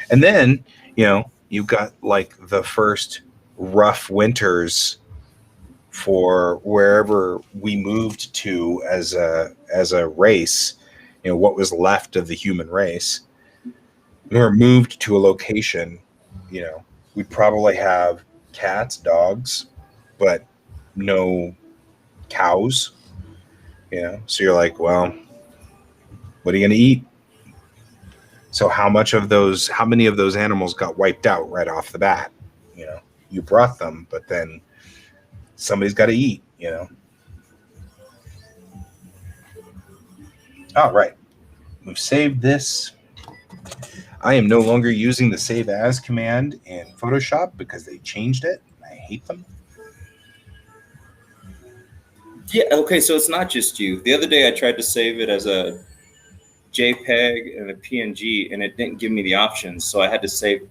And then, you know, you've got like the first rough winters for wherever we moved to as a race, you know, what was left of the human race. We were moved to a location, you know, we'd probably have cats, dogs, but no cows, you know. So you're like, well, what are you going to eat? So how many of those animals got wiped out right off the bat? You know, you brought them, but then somebody's got to eat, you know. All right. We've saved this. I am no longer using the save as command in Photoshop because they changed it. I hate them. Yeah, okay, so it's not just you. The other day I tried to save it as a JPEG and a PNG, and it didn't give me the options, so I had to save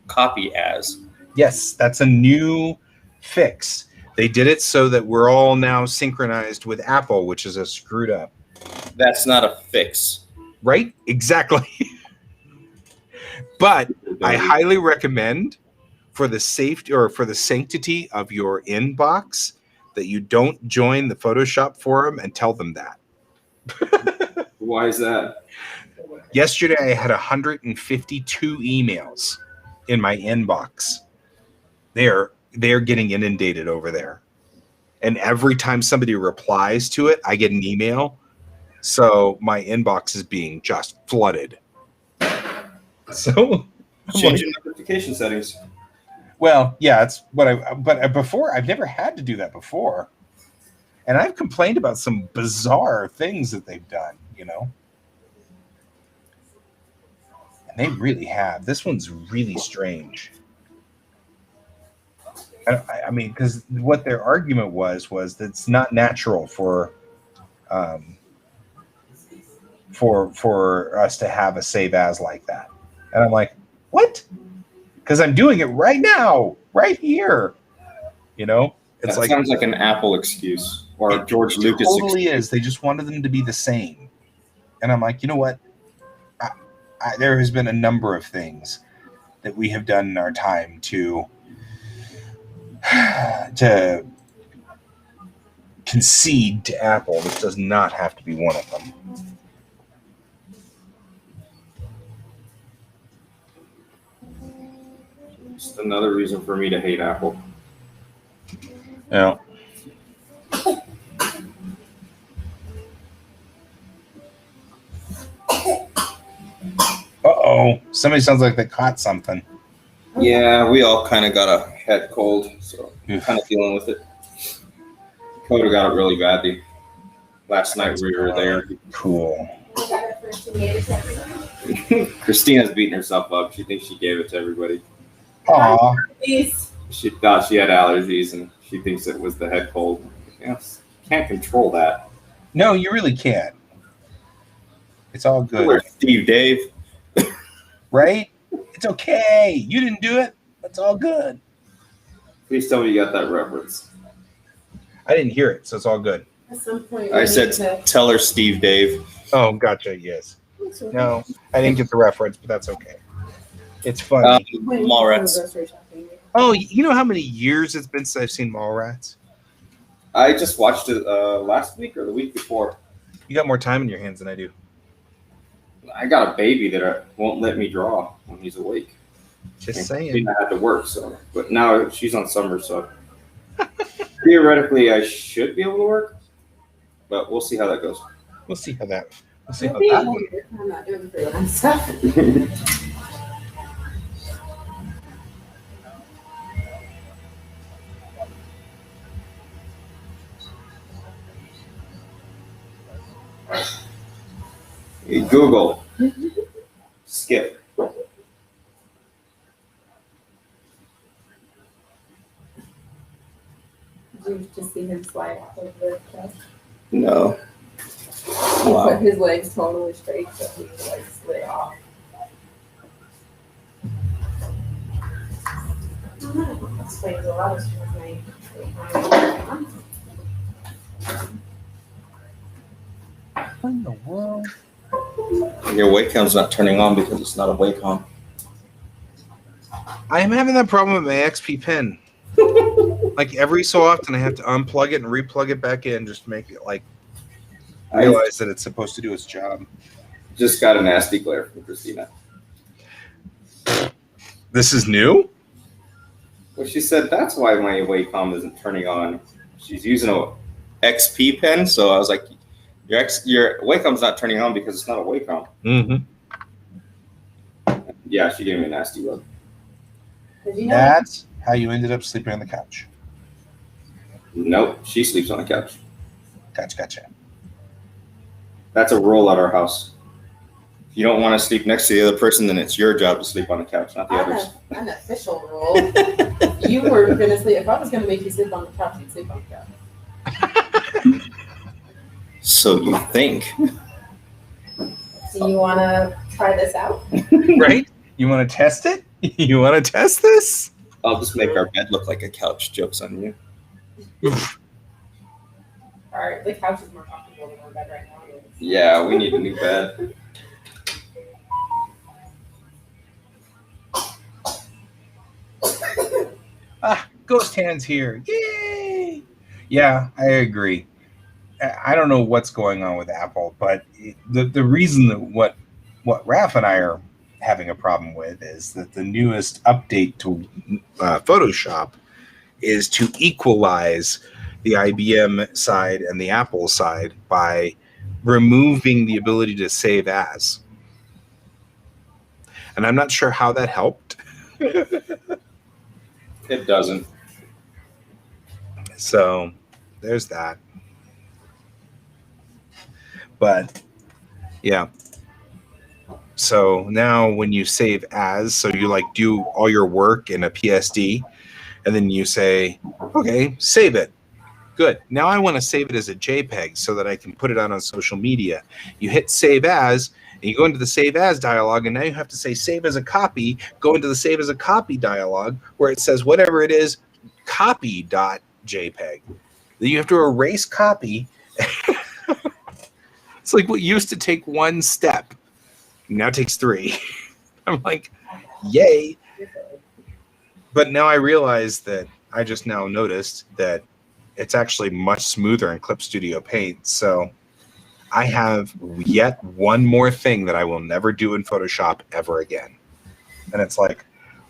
copy as. Yes, that's a new fix. They did it so that we're all now synchronized with Apple, which is a screwed up. That's not a fix. Right? Exactly. But I highly recommend for the safety or for the sanctity of your inbox that you don't join the Photoshop forum and tell them that. Why is that? Yesterday, I had 152 emails in my inbox. They're getting inundated over there. And every time somebody replies to it, I get an email. So my inbox is being just flooded. So Change your notification settings. well, yeah, it's what but before I've never had to do that before. And I've complained about some bizarre things that they've done, you know. And they really have. This one's really strange. I mean, because what their argument was that it's not natural for us to have a save as like that. And I'm like, what? Because I'm doing it right now, right here. You know, That sounds like an Apple excuse or a George Lucas totally excuse. is. They just wanted them to be the same. And I'm like, you know what? There has been a number of things that we have done in our time to concede to Apple. This does not have to be one of them. Just another reason for me to hate Apple. Yeah. Uh-oh. Somebody sounds like they caught something. Yeah, we all kind of got a head cold, so I'm kind of dealing with it. Dakota got it really badly. Last night we were there. Cool. Christina's beating herself up. She thinks she gave it to everybody. Aw. She thought she had allergies, and she thinks it was the head cold. Yes, can't control that. No, you really can't. It's all good. Where's Steve Dave? Right? It's okay. You didn't do it. That's all good. Please tell me you got that reference. I didn't hear it, so it's all good. At some point, I said, tell her Steve Dave. Oh, gotcha. Yes. No, I didn't get the reference, but that's okay. It's funny. Mallrats. Oh, you know how many years it's been since I've seen Mallrats? I just watched it last week or the week before. You got more time in your hands than I do. I got a baby that won't let me draw when he's awake. Just And saying. I had to work, so. But now she's on summer, so theoretically I should be able to work, but we'll see how that goes. We'll see how that. Let's see how Maybe that I'm one. not doing freelance stuff. Hey, Google. Skip. Did you just see him slide off of the chest? No. He Wow. put his legs totally straight, so he like slid off. That explains a lot of my. What in the world? Your Wacom's not turning on because it's not a Wacom. I am having that problem with my XP pen. Like every so often, I have to unplug it and replug it back in just to make it like I realize that it's supposed to do its job. just got a nasty glare from Christina. This is new? Well, she said that's why my Wacom isn't turning on. She's using a XP pen, so I was like, your Wacom's not turning on because it's not a Wacom. Mm-hmm. Yeah, she gave me a nasty look. Did you know? That's how you ended up sleeping on the couch. Nope, she sleeps on the couch. Gotcha. That's a rule at our house. If you don't want to sleep next to the other person, then it's your job to sleep on the couch, not the others. An official rule. You were gonna sleep. If I was gonna make you sleep on the couch, you'd sleep on the couch. So you think. Do you want to try this out? Right? You want to test it? You want to test this? I'll just make our bed look like a couch. Joke's on you. All right, the couch is more comfortable than our bed right now. Yeah, we need a new bed. Ghost Hands here. Yay! Yeah, I agree. I don't know what's going on with Apple, but the reason that what Raph and I are having a problem with is that the newest update to Photoshop is to equalize the IBM side and the Apple side by removing the ability to save as. And I'm not sure how that helped. It doesn't. So there's that. But yeah. So now when you save as, so you like do all your work in a PSD, and then you say, okay, save it. Good. Now I want to save it as a JPEG so that I can put it out on social media. You hit save as, and you go into the save as dialog, and now you have to say save as a copy, go into the save as a copy dialog where it says whatever it is, copy.jpg. Then you have to erase copy. It's like what used to take one step. Now takes 3. I'm like, yay. But now I realize that I just now noticed that it's actually much smoother in Clip Studio Paint. So I have yet one more thing that I will never do in Photoshop ever again. And it's like,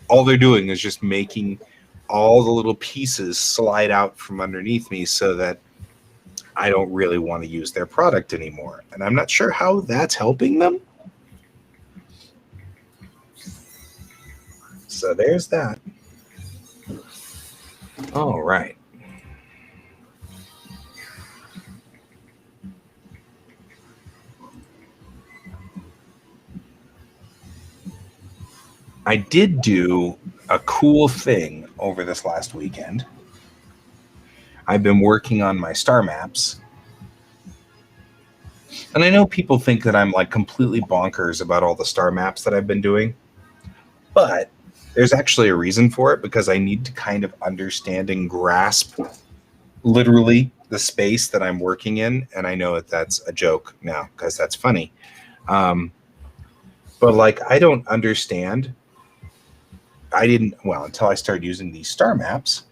all they're doing is just making all the little pieces slide out from underneath me so that I don't really want to use their product anymore. And I'm not sure how that's helping them. So there's that. All right. I did do a cool thing over this last weekend. I've been working on my star maps. And I know people think that I'm like completely bonkers about all the star maps that I've been doing. But there's actually a reason for it, because I need to kind of understand and grasp literally the space that I'm working in. And I know that that's a joke now because that's funny. But like, I don't understand. I didn't, well, until I started using these star maps,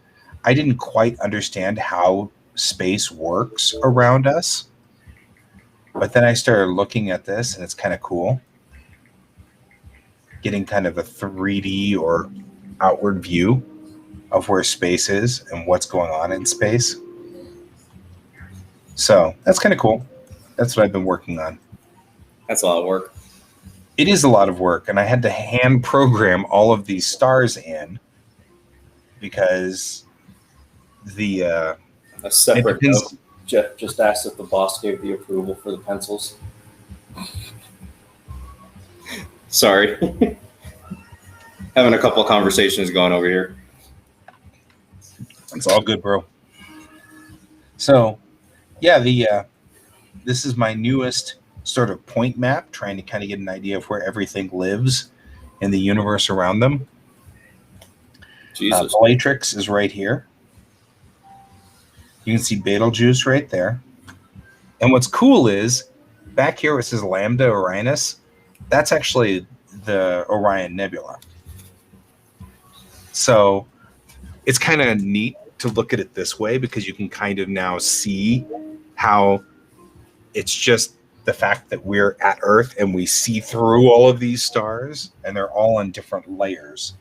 I didn't quite understand how space works around us. But then I started looking at this, and it's kind of cool. Getting kind of a 3D or outward view of where space is and what's going on in space. So that's kind of cool. That's what I've been working on. That's a lot of work. It is a lot of work, and I had to hand program all of these stars in because the A separate depends- note. Jeff just asked if the boss gave the approval for the pencils. Sorry. Having a couple of conversations going over here. it's all good, bro. So, yeah, this is my newest sort of point map, trying to kind of get an idea of where everything lives in the universe around them. Jesus. Bellatrix is right here. You can see Betelgeuse right there. And what's cool is back here where it says Lambda Orionis, that's actually the Orion Nebula. So it's kind of neat to look at it this way because you can kind of now see how it's just the fact that we're at Earth and we see through all of these stars and they're all in different layers.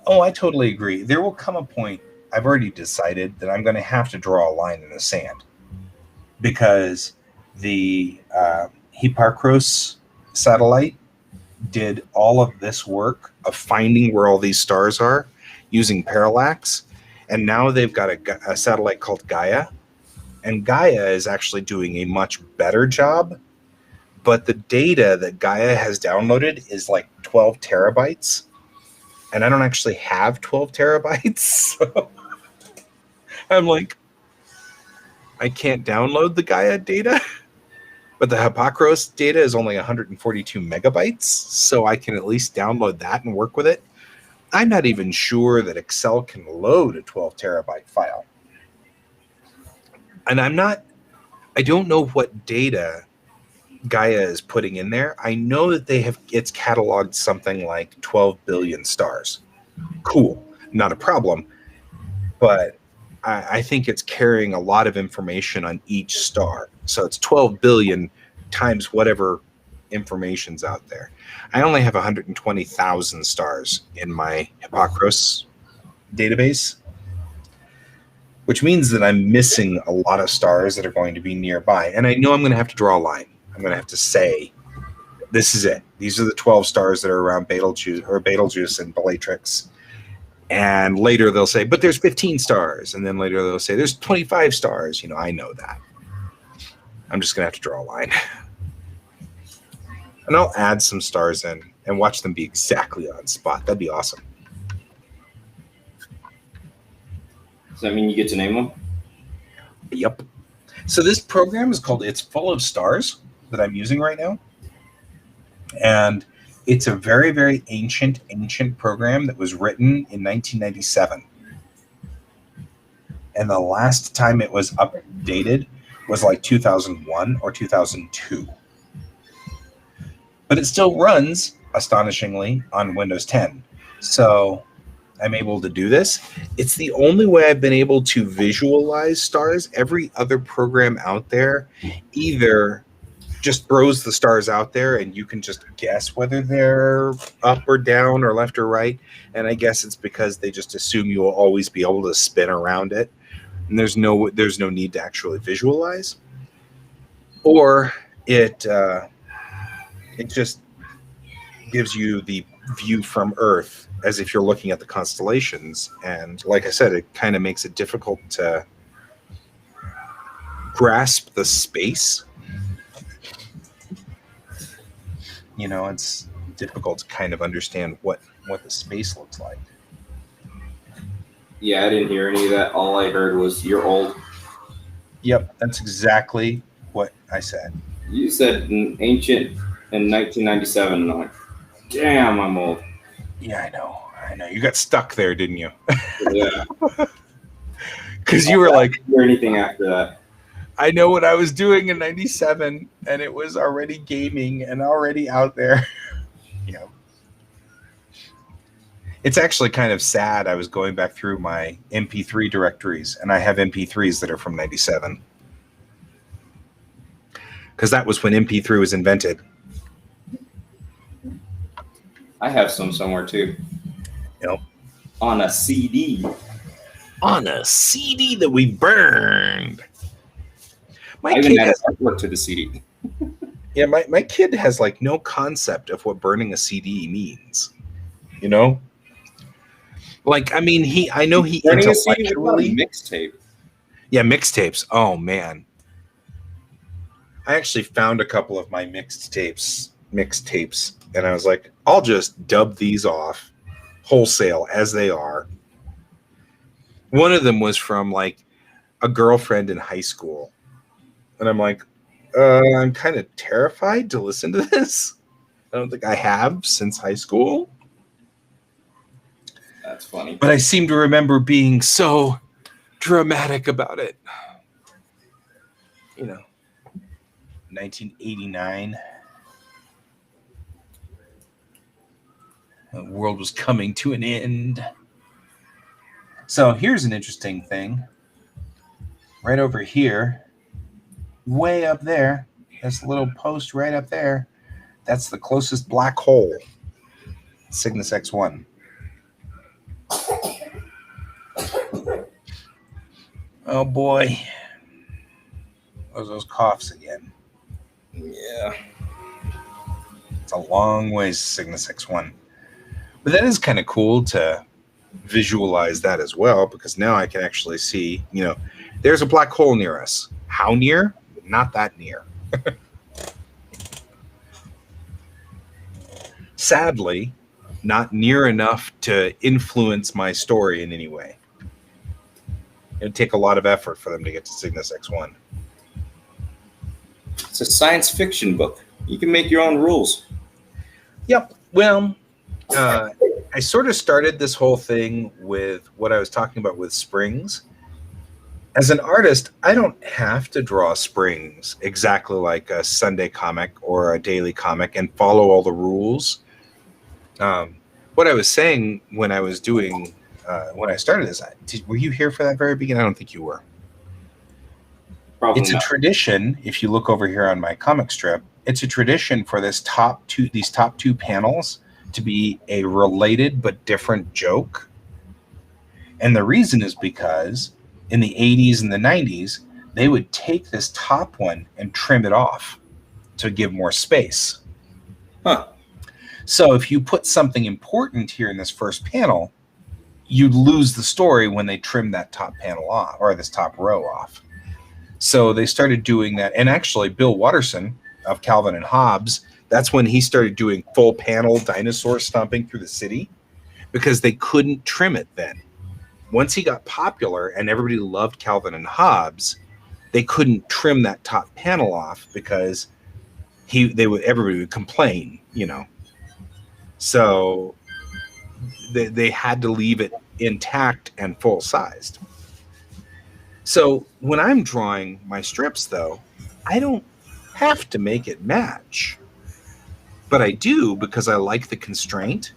I totally agree. There will come a point, I've already decided, that I'm going to have to draw a line in the sand because the Hipparcos satellite did all of this work of finding where all these stars are using parallax. And now they've got a satellite called Gaia. And Gaia is actually doing a much better job. But the data that Gaia has downloaded is like 12 terabytes. And I don't actually have 12 terabytes. So I'm like, I can't download the Gaia data. But the Hipparcos data is only 142 megabytes. So I can at least download that and work with it. I'm not even sure that Excel can load a 12 terabyte file. And I don't know what data Gaia is putting in there. I know that it's cataloged something like 12 billion stars. Cool, not a problem. But I think it's carrying a lot of information on each star. So it's 12 billion times whatever information's out there. I only have 120,000 stars in my Hipparcos database, which means that I'm missing a lot of stars that are going to be nearby. And I know I'm going to have to draw a line. I'm going to have to say, this is it. These are the 12 stars that are around Betelgeuse and Bellatrix. And later they'll say, but there's 15 stars. And then later they'll say, there's 25 stars. You know, I know that. I'm just going to have to draw a line. And I'll add some stars in and watch them be exactly on spot. That'd be awesome. Does that mean you get to name them? Yep. So this program is called It's Full of Stars that I'm using right now. And it's a very, very ancient program that was written in 1997. And the last time it was updated was like 2001 or 2002. But it still runs, astonishingly, on Windows 10. So I'm able to do this. It's the only way I've been able to visualize stars. Every other program out there either just throws the stars out there and you can just guess whether they're up or down or left or right. And I guess it's because they just assume you will always be able to spin around it. And there's no need to actually visualize. Or it just gives you the view from Earth as if you're looking at the constellations. And like I said, it kind of makes it difficult to grasp the space. You know, it's difficult to kind of understand what the space looks like. Yeah, I didn't hear any of that. All I heard was you're old. Yep, that's exactly what I said. You said ancient in 1997, and I'm like, damn, I'm old. Yeah, I know. You got stuck there, didn't you? Yeah. Because you were like, Or anything after that. I know what I was doing in 97, and it was already gaming and already out there. You know. It's actually kind of sad. I was going back through my MP3 directories, and I have MP3s that are from 97. Because that was when MP3 was invented. I have some somewhere too. Yep. On a CD. on a CD that we burned. My I even kid added has, artwork to the CD. yeah, my kid has like no concept of what burning a CD means. You know, like I mean, I know he Burning a CD with a intellectually, mixtape. yeah, mixtapes. Oh man, I actually found a couple of my mixtapes, and I was like, I'll just dub these off wholesale as they are. One of them was from like a girlfriend in high school, and I'm like, I'm kind of terrified to listen to this. I don't think I have since high school, That's funny. but I seem to remember being so dramatic about it. You know, 1989. The world was coming to an end. So here's an interesting thing. Right over here, way up there, this little post right up there, that's the closest black hole, Cygnus X1. Oh boy. Those coughs again. Yeah. It's a long ways to Cygnus X1. But that is kind of cool to visualize that as well, because now I can actually see, you know, there's a black hole near us. How near? Not that near. Sadly, not near enough to influence my story in any way. It would take a lot of effort for them to get to Cygnus X1. It's a science fiction book. You can make your own rules. Yep. Well, I sort of started this whole thing with what I was talking about with springs. As an artist, I don't have to draw springs exactly like a Sunday comic or a daily comic and follow all the rules. What I was saying when I was doing, when I started this, were you here for that very beginning? I don't think you were. Probably It's a not. tradition. If you look over here on my comic strip, it's a tradition for these top two panels to be a related but different joke. And the reason is because in the 80s and the 90s, they would take this top one and trim it off to give more space. Huh. So if you put something important here in this first panel, you'd lose the story when they trim that top panel off, or this top row off. So they started doing that. And actually, Bill Watterson of Calvin and Hobbes, that's when he started doing full panel dinosaur stomping through the city, because they couldn't trim it then. Once he got popular and everybody loved Calvin and Hobbes, they couldn't trim that top panel off because everybody would complain, you know. So they had to leave it intact and full sized. So when I'm drawing my strips, though, I don't have to make it match, but I do because I like the constraint.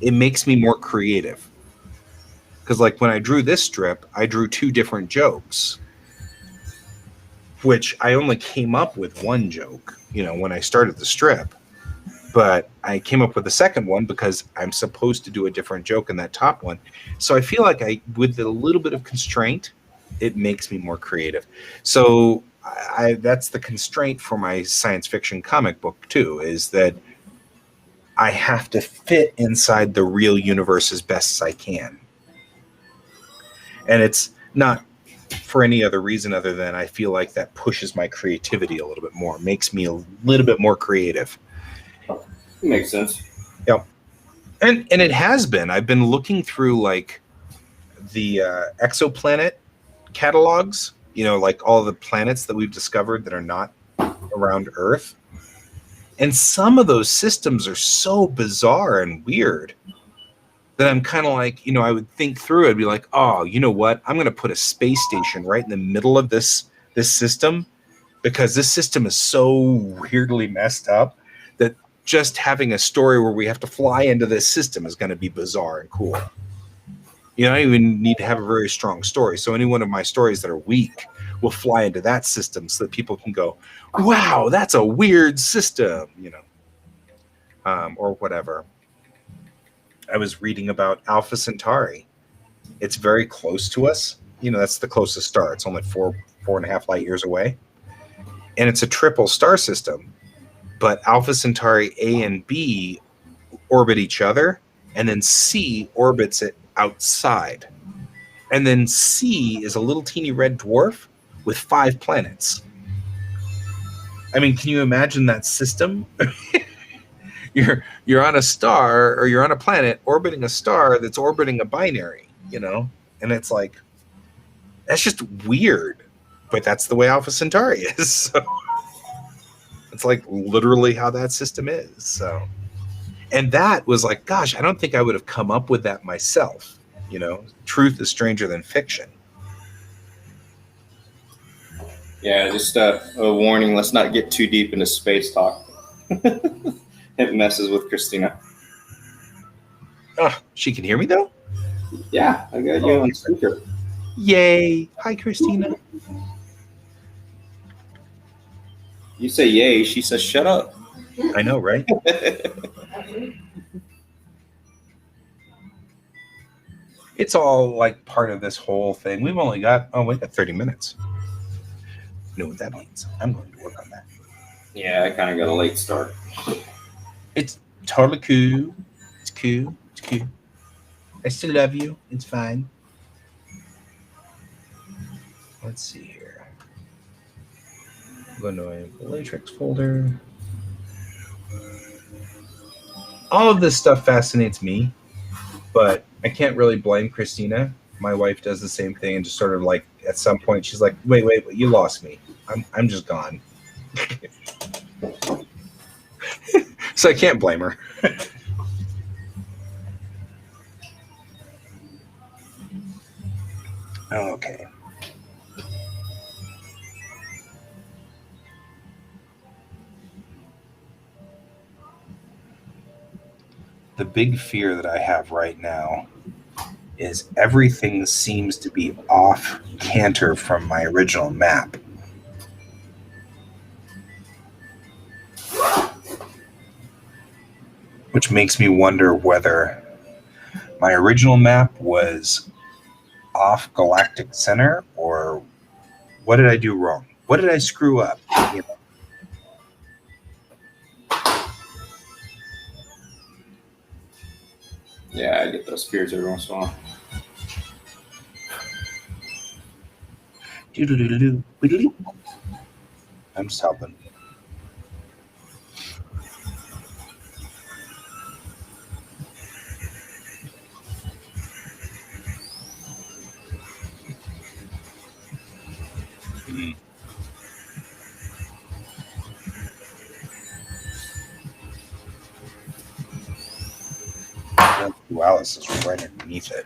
It makes me more creative. Because like when I drew this strip, I drew two different jokes, which I only came up with one joke, you know, when I started the strip. But I came up with the second one because I'm supposed to do a different joke in that top one. So I feel like with a little bit of constraint, it makes me more creative. So that's the constraint for my science fiction comic book too, is that I have to fit inside the real universe as best as I can. And it's not for any other reason other than I feel like that pushes my creativity a little bit more, makes me a little bit more creative. Makes sense. Yep. And it has been. I've been looking through like the exoplanet catalogs, you know, like all the planets that we've discovered that are not around Earth. And some of those systems are so bizarre and weird that I'm kind of like, you know, I would think through it, I'd be like, oh, you know what? I'm going to put a space station right in the middle of this system, because this system is so weirdly messed up that just having a story where we have to fly into this system is going to be bizarre and cool. You know, I don't even need to have a very strong story. So any one of my stories that are weak will fly into that system so that people can go, wow, that's a weird system, you know, or whatever. I was reading about Alpha Centauri, It's very close to us. That's the closest star. It's only 4.5 light years away. And it's a triple star system. But Alpha Centauri A and B orbit each other, and then C orbits it outside. And then C is a little teeny red dwarf with 5 planets. I mean, can you imagine that system? You're on a star, or you're on a planet orbiting a star that's orbiting a binary, and it's like, that's just weird, but that's the way Alpha Centauri is. So it's like literally how that system is. So, and that was like, gosh, I don't think I would have come up with that myself. Truth is stranger than fiction. Yeah, just a warning. Let's not get too deep into space talk. It messes with Christina. Oh, she can hear me though? Yeah, I got you on speaker. Yay. Hi, Christina. You say yay, she says shut up. I know, right? It's all like part of this whole thing. We got 30 minutes. You know what that means. I'm going to work on that. Yeah, I kind of got a late start. It's totally cool. It's cool. It's cool. I still love you. It's fine. Let's see here. I'm going to the Latrix folder. All of this stuff fascinates me, but I can't really blame Christina. My wife does the same thing, and just sort of like at some point she's like, wait, you lost me. I'm just gone. So I can't blame her. Okay. The big fear that I have right now is everything seems to be off canter from my original map. Which makes me wonder whether my original map was off galactic center, or what did I do wrong? What did I screw up? Yeah, I get those fears every once in a while. I'm just helping. Wow, this is right underneath it.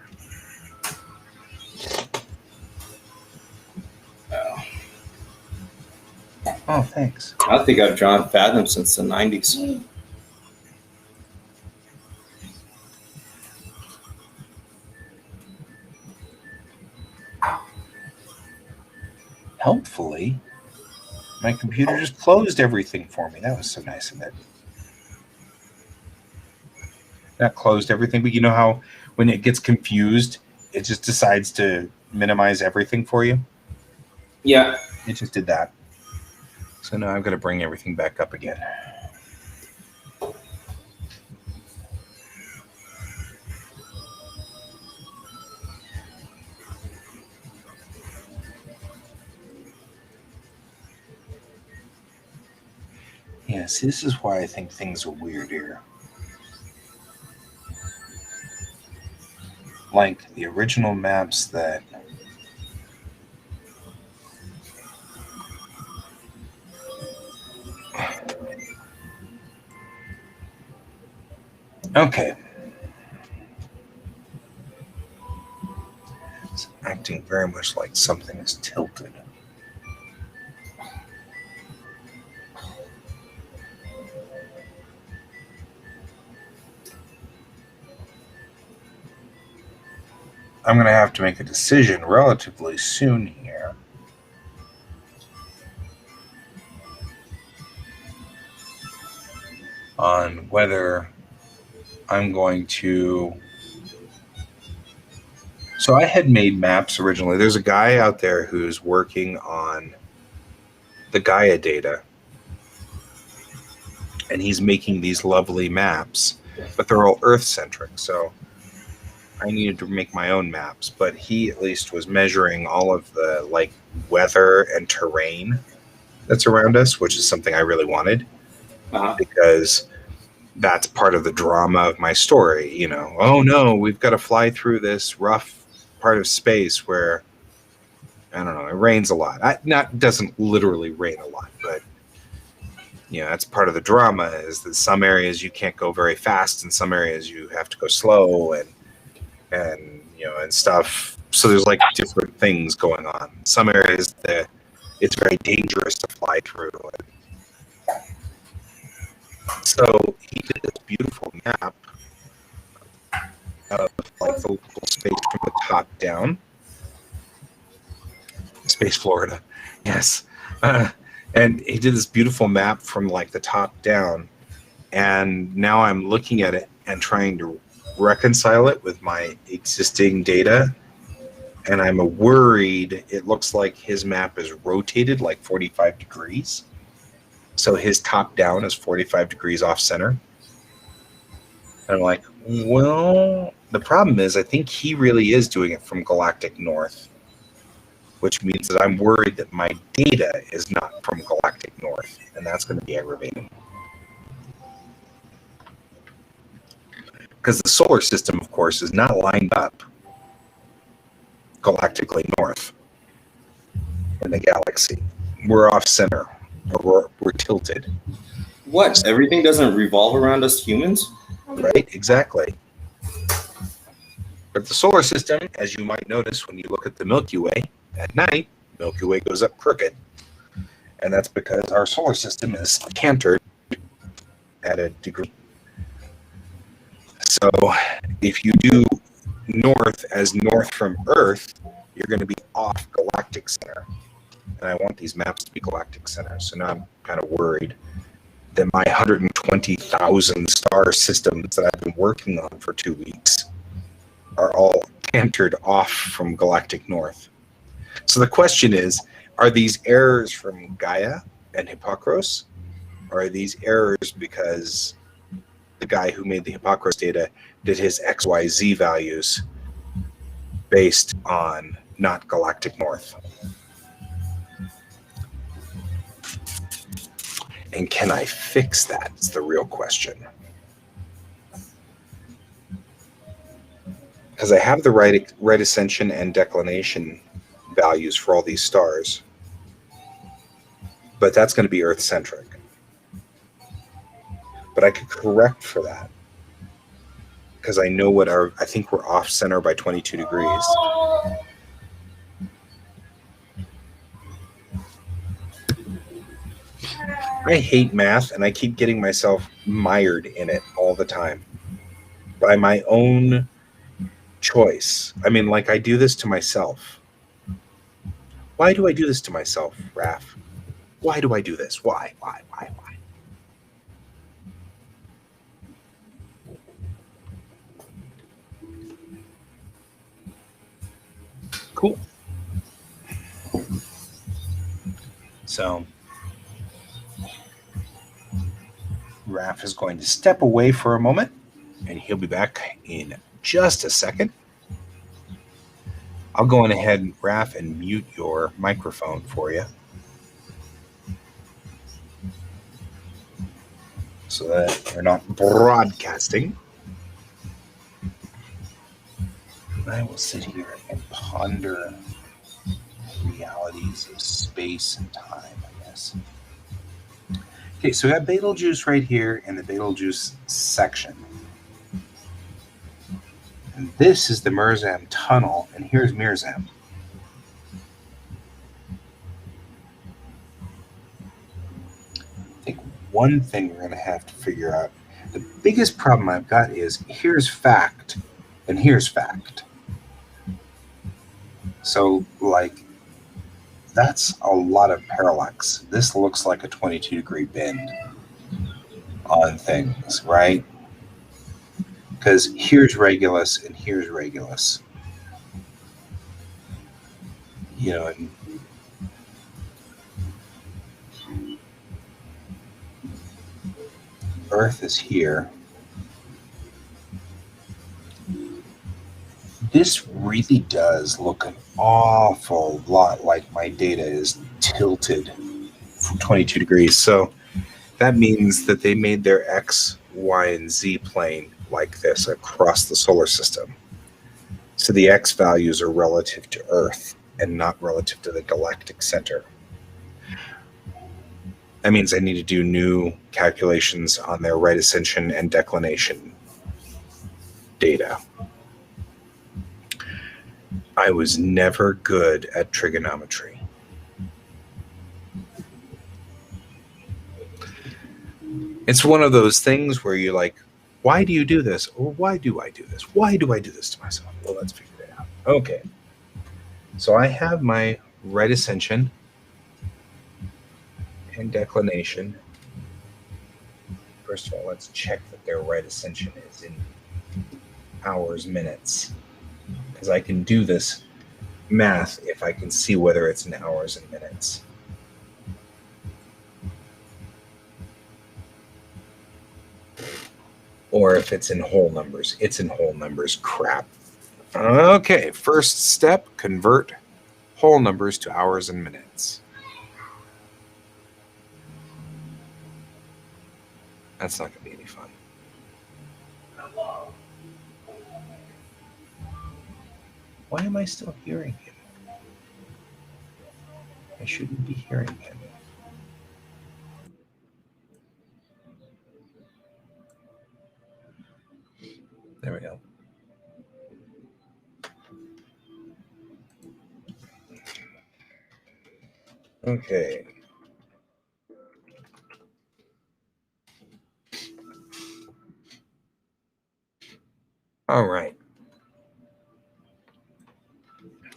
Oh, thanks. I think I've drawn Fathom since the 90s. Helpfully, my computer just closed everything for me. That was so nice of it. Not closed everything, but you know how when it gets confused, it just decides to minimize everything for you? Yeah. It just did that. So now I've got to bring everything back up again. Yeah, see, this is why I think things are weird here. Like the original maps that okay. It's acting very much like something is tilted. I'm going to have to make a decision relatively soon here. On whether I'm going to So I had made maps originally. There's a guy out there who's working on the Gaia data, and he's making these lovely maps, but they're all Earth-centric. So I needed to make my own maps, but he at least was measuring all of the like weather and terrain that's around us, which is something I really wanted because that's part of the drama of my story. You know, oh no, we've got to fly through this rough part of space where I don't know, it rains a lot. Doesn't literally rain a lot, but you know, that's part of the drama is that some areas you can't go very fast and some areas you have to go slow and you know, and stuff. So there's like different things going on. Some areas that it's very dangerous to fly through. So he did this beautiful map of like the local space from the top down. Space Florida, yes. And he did this beautiful map from like the top down. And now I'm looking at it and trying to reconcile it with my existing data. And I'm worried it looks like his map is rotated like 45 degrees. So his top down is 45 degrees off center. And I'm like, well, the problem is I think he really is doing it from galactic north, which means that I'm worried that my data is not from galactic north, and that's going to be aggravating. Because the solar system, of course, is not lined up galactically north in the galaxy. We're off center, or we're tilted. What? Everything doesn't revolve around us humans? Right, exactly. But the solar system, as you might notice when you look at the Milky Way at night, Milky Way goes up crooked. And that's because our solar system is cantered at a degree. So if you do north as north from Earth, you're going to be off galactic center. And I want these maps to be galactic center. So now I'm kind of worried that my 120,000 star systems that I've been working on for 2 weeks are all cantered off from galactic north. So the question is, are these errors from Gaia and Hippocrates? Or are these errors because the guy who made the Hippocrates data did his XYZ values based on not galactic north? And can I fix that? Is the real question. Because I have the right ascension and declination values for all these stars, but that's going to be Earth-centric. But I could correct for that because I know what I think we're off center by 22 degrees. I hate math, and I keep getting myself mired in it all the time by my own choice. I mean, like I do this to myself. Why do I do this to myself, Raph? Why do I do this? Why? Cool. So Raph is going to step away for a moment, and he'll be back in just a second. I'll go on ahead, Raph, and mute your microphone for you so that you're not broadcasting. I will sit here and ponder realities of space and time, I guess. Okay, so we have Betelgeuse right here in the Betelgeuse section. And this is the Mersam tunnel, and here's Mersam. I think one thing we're going to have to figure out, the biggest problem I've got is here's fact, and here's fact. So, like, that's a lot of parallax. This looks like a 22-degree bend on things, right? Because here's Regulus and here's Regulus. and Earth is here. This really does look an awful lot like my data is tilted from 22 degrees. So that means that they made their X, Y, and Z plane like this across the solar system. So the X values are relative to Earth and not relative to the galactic center. That means I need to do new calculations on their right ascension and declination data. I was never good at trigonometry. It's one of those things where you're like, why do you do this? Or why do I do this? Why do I do this to myself? Well, let's figure it out. Okay. So I have my right ascension and declination. First of all, let's check that their right ascension is in hours, minutes. Because I can do this math if I can see whether it's in hours and minutes. Or if it's in whole numbers. It's in whole numbers. Crap. Okay, first step, convert whole numbers to hours and minutes. That's not going to be any fun. Why am I still hearing him? I shouldn't be hearing him. There we go. Okay. All right.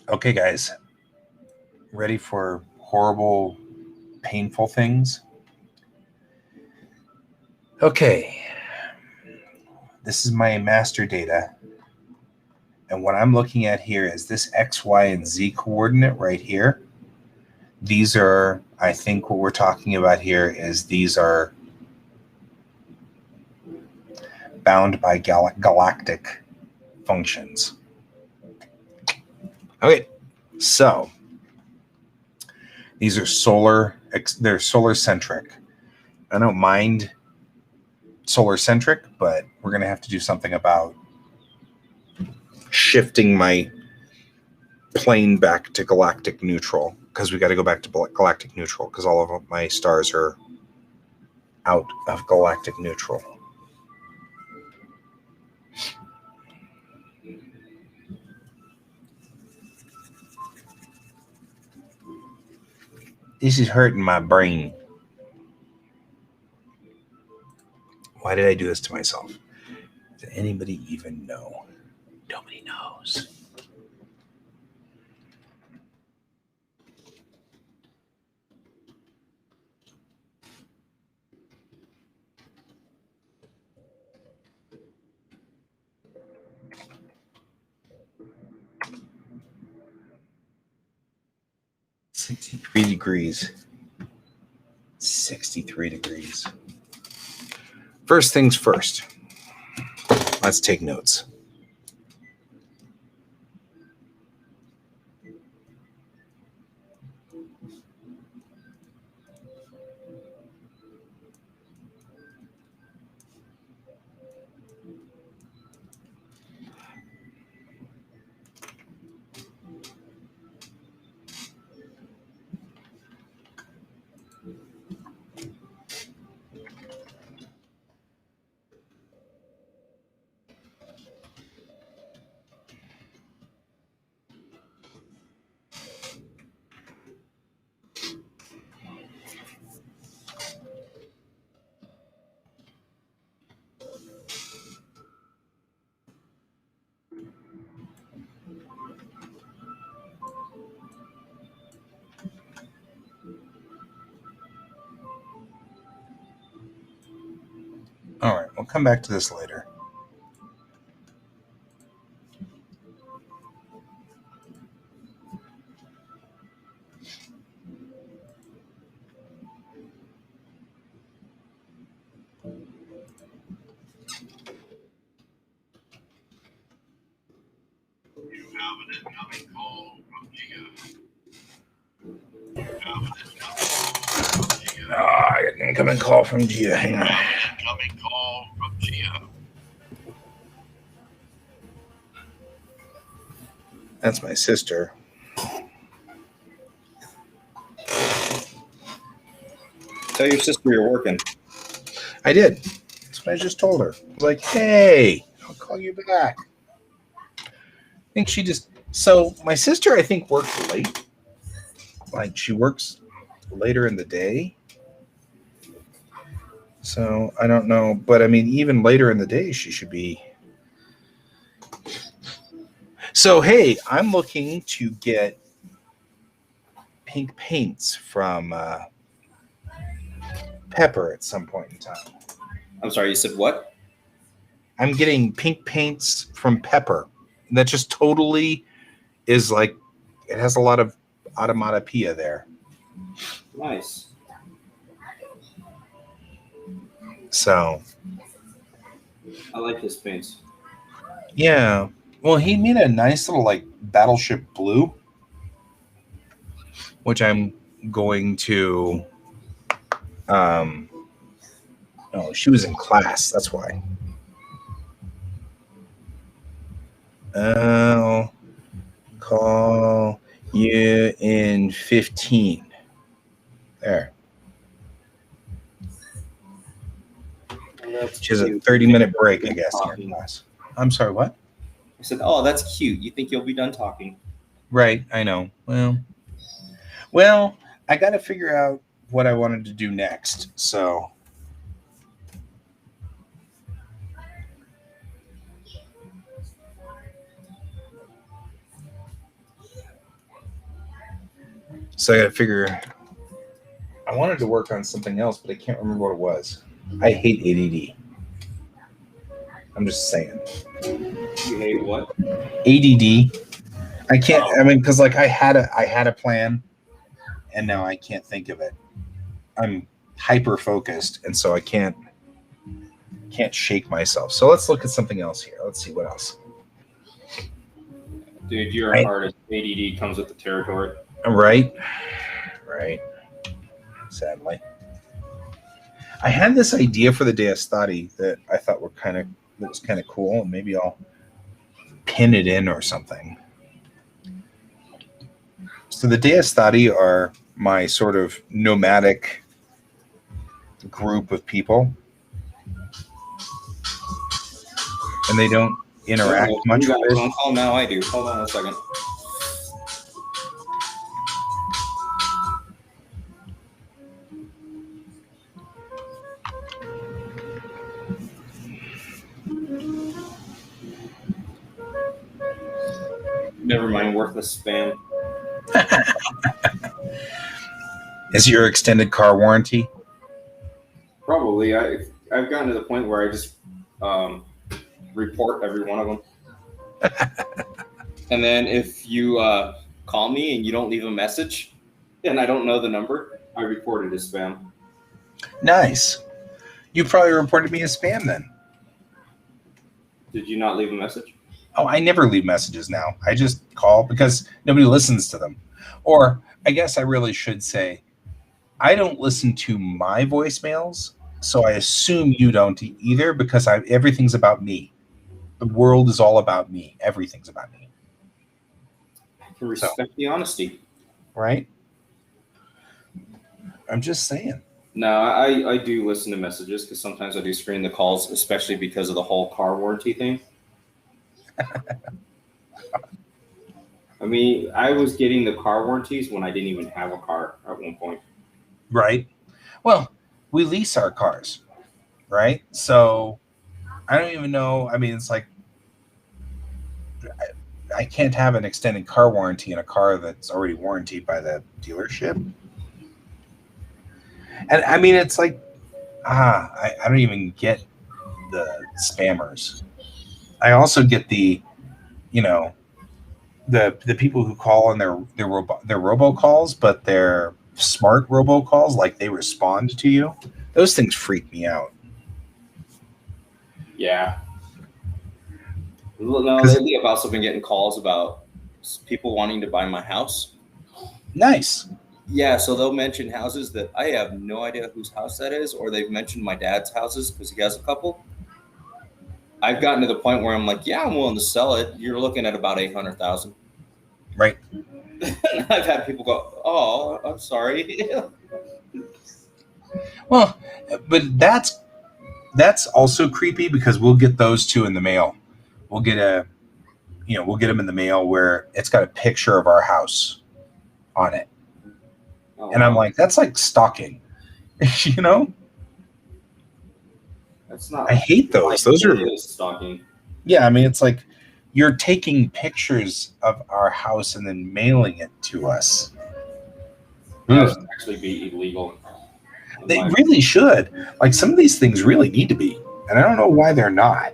Okay, guys. Ready for horrible, painful things? Okay. This is my master data. And what I'm looking at here is this X, Y, and Z coordinate right here. These are, I think what we're talking about here is these are bound by galactic functions. Okay, so these are they're solar centric. I don't mind solar centric, but we're going to have to do something about shifting my plane back to galactic neutral, because we got to go back to galactic neutral because all of my stars are out of galactic neutral. This is hurting my brain. Why did I do this to myself? Does anybody even know? Nobody knows. $63 degrees. 63 degrees. First things first. Let's take notes. All right, we'll come back to this later. I got an incoming call from Gia. Hang on. That's my sister. Tell your sister you're working. I did. That's what I just told her. I was like, hey, I'll call you back. I think she just. So my sister, I think, works late. Like she works later in the day. So I don't know. But I mean, even later in the day, she should be. So, hey, I'm looking to get pink paints from Pepper at some point in time. I'm sorry, you said what? I'm getting pink paints from Pepper. That just totally is like, it has a lot of automatopoeia there. Nice. So, I like his paints. yeah. Well, he made a nice little like battleship blue, which I'm going to. Oh, she was in class. That's why. I'll call you in 15. There. She has a 30-minute break, I guess, in her class. I'm sorry, what? I said, "Oh, that's cute. You think you'll be done talking?" Right, I know. Well, I got to figure out what I wanted to do next. So, I got to figure. I wanted to work on something else, but I can't remember what it was. I hate ADD. I'm just saying. You hate what? ADD. I can't. I mean, because like I had a plan, and now I can't think of it. I'm hyper focused, and so I can't shake myself. So let's look at something else here. Let's see what else. Dude, you're an artist. ADD comes with the territory. Right. Sadly, I had this idea for the Deastati that I thought was kind of cool, and maybe I'll pin it in or something. So the Deastati are my sort of nomadic group of people, and they don't interact much You got a with. phone call? Now I do. Hold on a second. Never mind, worthless spam. Is your extended car warranty? Probably. I've gotten to the point where I just report every one of them. And then if you call me and you don't leave a message, and I don't know the number, I report it as spam. Nice. You probably reported me as spam then. Did you not leave a message? Oh, I never leave messages now. I just call because nobody listens to them. Or I guess I really should say, I don't listen to my voicemails, so I assume you don't either because everything's about me. The world is all about me. Everything's about me. I can respect the honesty. Right? I'm just saying. No, I do listen to messages because sometimes I do screen the calls, especially because of the whole car warranty thing. I mean, I was getting the car warranties when I didn't even have a car at one point. Right. Well, we lease our cars, right? So I don't even know. I mean, it's like I can't have an extended car warranty in a car that's already warranted by the dealership. And I mean, it's like, I don't even get the spammers. I also get the people who call on their robocalls, but they're smart robocalls, like they respond to you. Those things freak me out. Yeah. No, lately I've also been getting calls about people wanting to buy my house. Nice. Yeah, so they'll mention houses that I have no idea whose house that is, or they've mentioned my dad's houses because he has a couple. I've gotten to the point where I'm like, yeah, I'm willing to sell it. You're looking at about 800,000. Right. I've had people go, oh, I'm sorry. Well, but that's also creepy because we'll get those two in the mail. We'll get them in the mail where it's got a picture of our house on it. Oh, And I'm wow. like, that's like stalking, you know? That's not. I hate those. Those are, It is stalking. yeah, I mean, it's like you're taking pictures of our house and then mailing it to us. That should actually be illegal. They really should. Like, some of these things really need to be. And I don't know why they're not.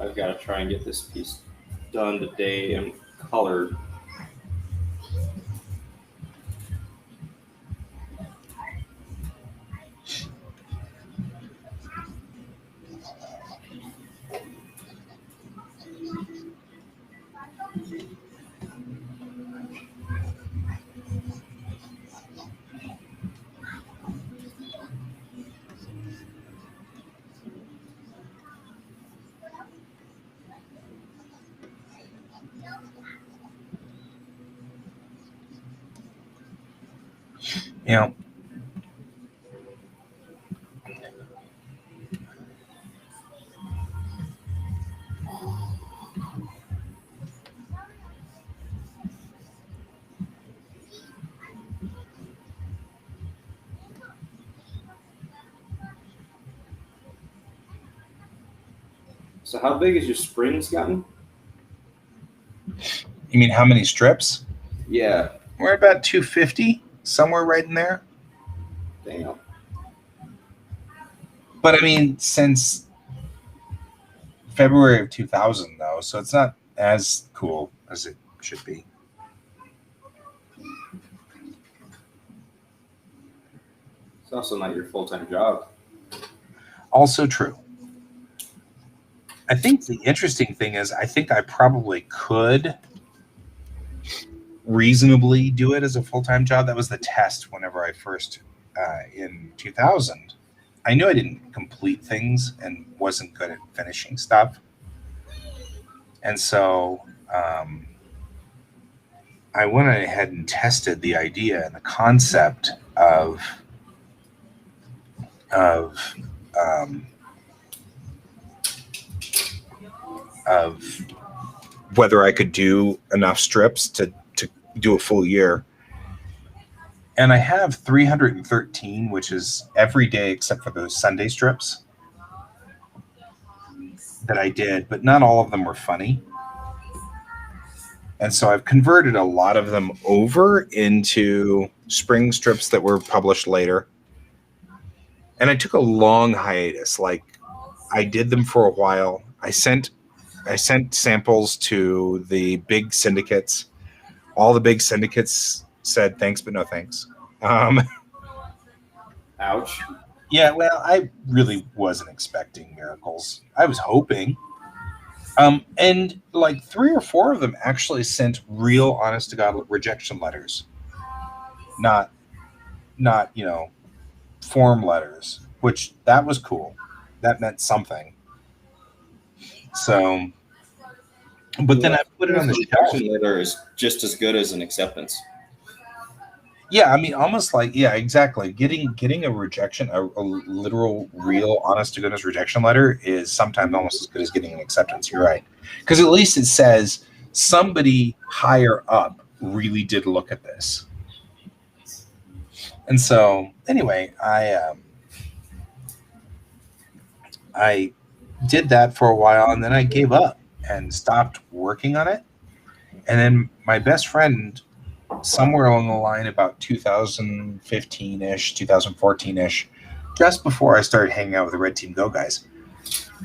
I've got to try and get this piece done today and colored. You know, So how big is your springs gotten? you mean how many strips? Yeah. We're about 250, somewhere right in there. Damn. But I mean, since February of 2000, though, so it's not as cool as it should be. It's also not your full-time job. Also true. I think the interesting thing is, I think I probably could reasonably do it as a full-time job. That was the test whenever I first, in 2000. I knew I didn't complete things and wasn't good at finishing stuff. And so I went ahead and tested the idea and the concept of whether I could do enough strips to do a full year. And I have 313, which is every day except for those Sunday strips that I did, but not all of them were funny. And so I've converted a lot of them over into spring strips that were published later. And I took a long hiatus. Like, I did them for a while. I sent samples to the big syndicates. All the big syndicates said thanks, but no thanks. Ouch. Yeah, well, I really wasn't expecting miracles. I was hoping. And like 3 or 4 of them actually sent real, honest to God rejection letters. Not, form letters, which that was cool. That meant something. So, but then I put it on the shelf. Rejection letter is just as good as an acceptance. Yeah, I mean, almost like, yeah, exactly. Getting a rejection, a literal, real, honest to goodness rejection letter is sometimes almost as good as getting an acceptance. You're right. Because at least it says somebody higher up really did look at this. And so, anyway, I did that for a while, and then I gave up and stopped working on it. And then my best friend, somewhere along the line about 2015-ish, 2014-ish, just before I started hanging out with the Red Team Go guys,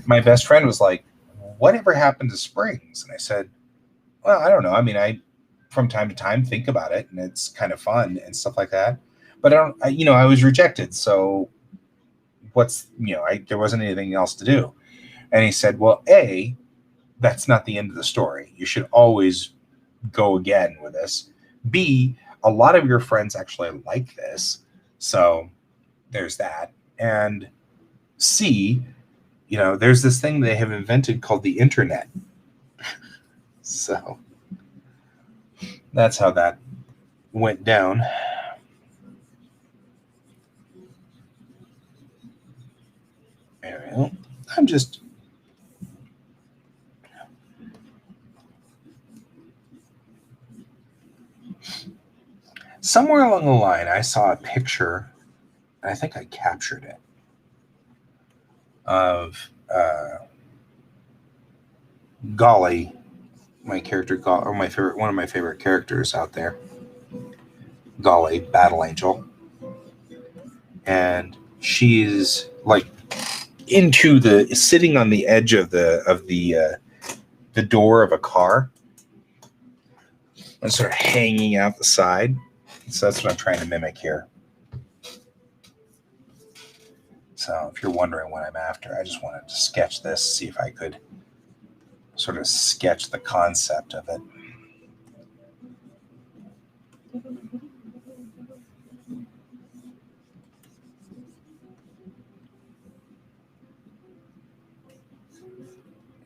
my best friend was like, whatever happened to Springs? And I said, Well, I don't know. I mean, I from time to time think about it, and it's kind of fun and stuff like that. But I was rejected, so there wasn't anything else to do. And he said, well, A, that's not the end of the story. You should always go again with this. B, a lot of your friends actually like this. So there's that. And C, there's this thing they have invented called the internet. So that's how that went down. There we go. I'm just somewhere along the line, I saw a picture, and I think I captured it, of Golly, my character, or one of my favorite characters out there, Golly, Battle Angel, and she's like sitting on the edge of the door of a car, and sort of hanging out the side. So that's what I'm trying to mimic here. So if you're wondering what I'm after, I just wanted to sketch this, see if I could sort of sketch the concept of it.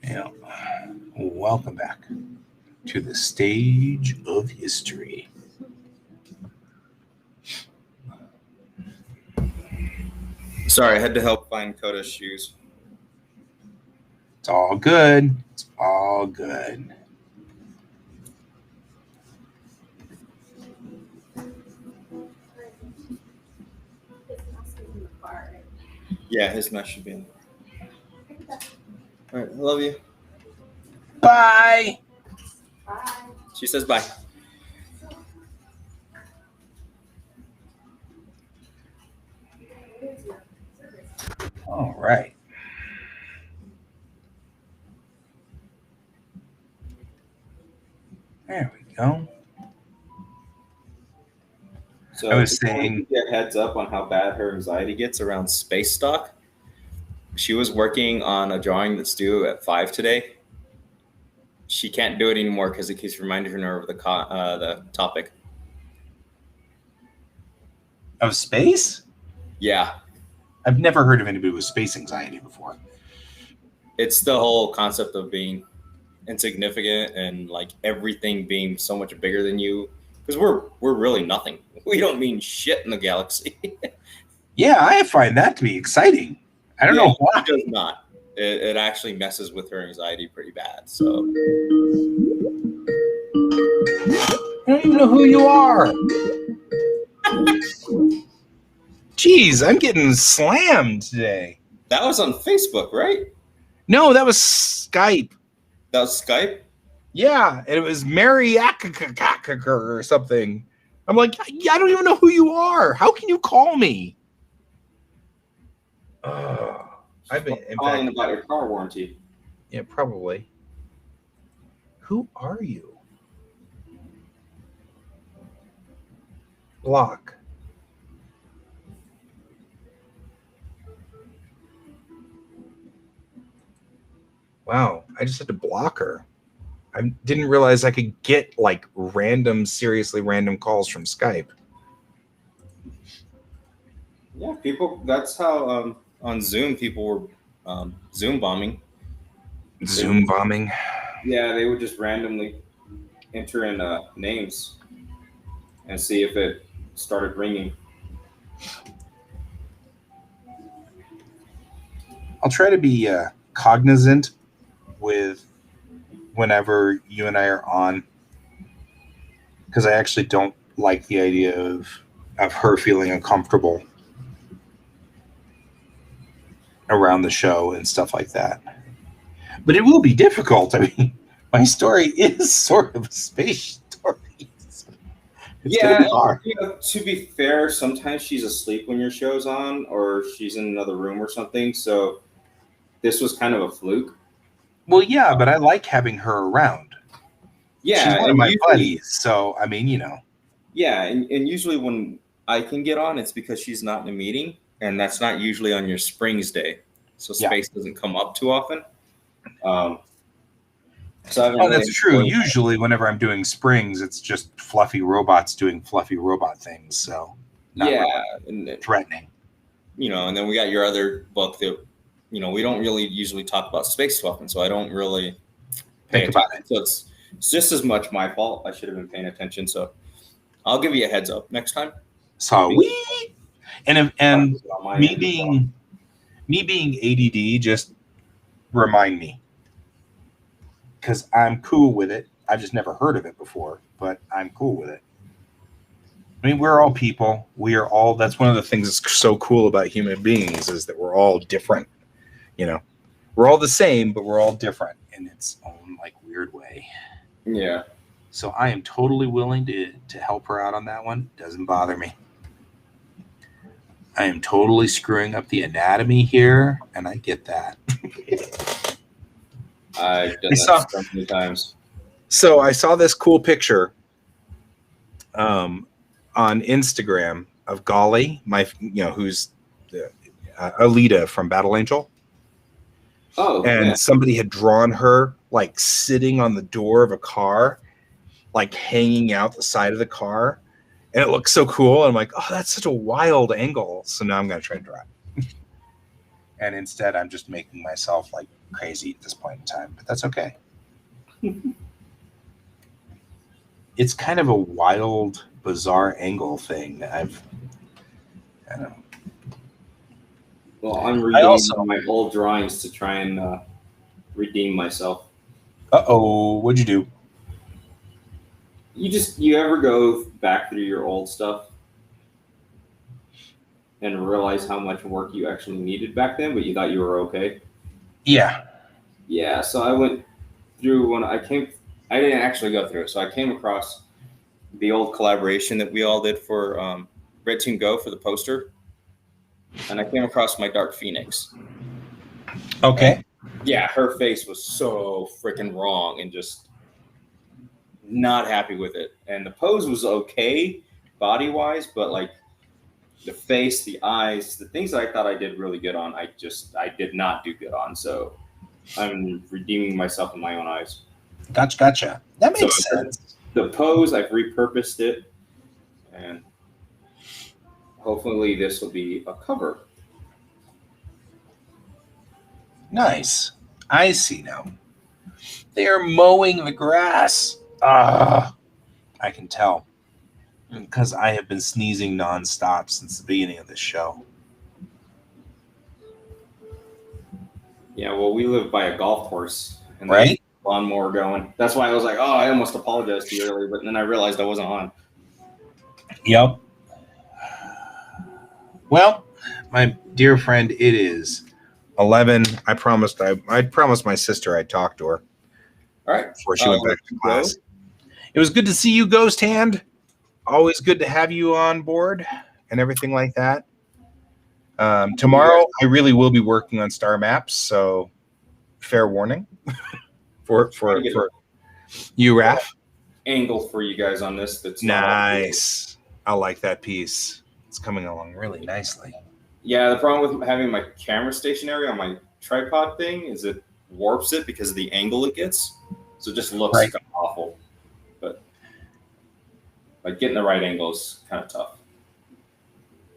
Yeah. Welcome back to the stage of history. Sorry, I had to help find Coda's shoes. It's all good. It's all good. Yeah, his mess should be in. All right, I love you. Bye. Bye. She says bye. All right. There we go. So I was just wanted saying- to get a heads up on how bad her anxiety gets around space stock. She was working on a drawing that's due at 5 today. She can't do it anymore because it keeps reminding her of the topic. Of space? Yeah, I've never heard of anybody with space anxiety before. it's the whole concept of being insignificant and like everything being so much bigger than you. Because we're really nothing. We don't mean shit in the galaxy. Yeah, I find that to be exciting. I don't know why. It does not. It actually messes with her anxiety pretty bad. So I don't even know who you are. Jeez, I'm getting slammed today. that was on Facebook, right? No, that was Skype. That was Skype. Yeah, and it was Mary Akakaker or something. I'm like, I don't even know who you are. How can you call me? I've been Calling about your car warranty. Yeah, probably. Who are you? Block. Wow, I just had to block her. I didn't realize I could get like seriously random calls from Skype. Yeah, people. That's how on Zoom people were Zoom bombing. Zoom bombing. Yeah, they would just randomly enter in names and see if it started ringing. I'll try to be cognizant with whenever you and I are on, because I actually don't like the idea of her feeling uncomfortable around the show and stuff like that. But it will be difficult. I mean, my story is sort of a space story. It's gonna be hard. You know, to be fair, sometimes she's asleep when your show's on, or she's in another room or something. So this was kind of a fluke. Well, yeah, but I like having her around. Yeah, she's one of and my usually, buddies. So I mean, yeah, and usually when I can get on, it's because she's not in a meeting, and that's not usually on your Springs day, so Yeah. space doesn't come up too often. So I haven't oh, really that's true. enjoyed that. Usually, whenever I'm doing springs, it's just fluffy robots doing fluffy robot things. So not Yeah, really and then, threatening. and then we got your other book that we don't really usually talk about space stuff, and so I don't really pay Think about attention. So it's just as much my fault. I should have been paying attention. So I'll give you a heads up next time. So and On my me end as being ADD, just remind me, because I'm cool with it. I've just never heard of it before, but I'm cool with it. I mean, we're all people. We are all. That's one of the things that's so cool about human beings is that we're all different. We're all the same, but we're all different in its own like weird way. well. Yeah. So I am totally willing to help her out on that one. Doesn't bother me. I am totally screwing up the anatomy here, and I get that. I've done I saw- that so many times. So I saw this cool picture on Instagram of Golly, who's Alita from Battle Angel. Oh, And yeah. somebody had drawn her like sitting on the door of a car, like hanging out the side of the car. And it looks so cool. I'm like, oh, that's such a wild angle. So now I'm going to try to draw it. And instead, I'm just making myself like crazy at this point in time. But that's okay. It's kind of a wild, bizarre angle thing. I don't know. Well, I'm reading also- my old drawings to try and redeem myself. Uh-oh, what'd you do? You ever go back through your old stuff and realize how much work you actually needed back then, but you thought you were okay? Yeah. Yeah, so I went through I didn't actually go through it. So I came across the old collaboration that we all did for Red Team Go for the poster. And I came across my Dark Phoenix. Okay. Yeah, her face was so freaking wrong and just not happy with it. And the pose was okay body wise, but like the face, the eyes, the things that I thought I did really good on, I did not do good on. So I'm redeeming myself in my own eyes. Gotcha. That makes So, sense. The pose, I've repurposed it, and hopefully this will be a cover. Nice. I see now. They are mowing the grass. I can tell. Because I have been sneezing nonstop since the beginning of this show. Yeah, well, we live by a golf course, and Right? there's a lawnmower going. That's why I was like, oh, I almost apologized to you earlier, but then I realized I wasn't on. Yep. Well, my dear friend, it is 11. I promised my sister I'd talk to her All right. before she went back to Go. class. It was good to see you, Ghost Hand. Always good to have you on board and everything like that. Tomorrow, I really will be working on star maps, so fair warning for you, Raph. Angle for you guys on this. That's not all- Nice. I like that piece. It's coming along really nicely. Yeah, the problem with having my camera stationary on my tripod thing is it warps it because of the angle it gets. So it just looks Right. kind of awful. But like getting the right angle is kind of tough.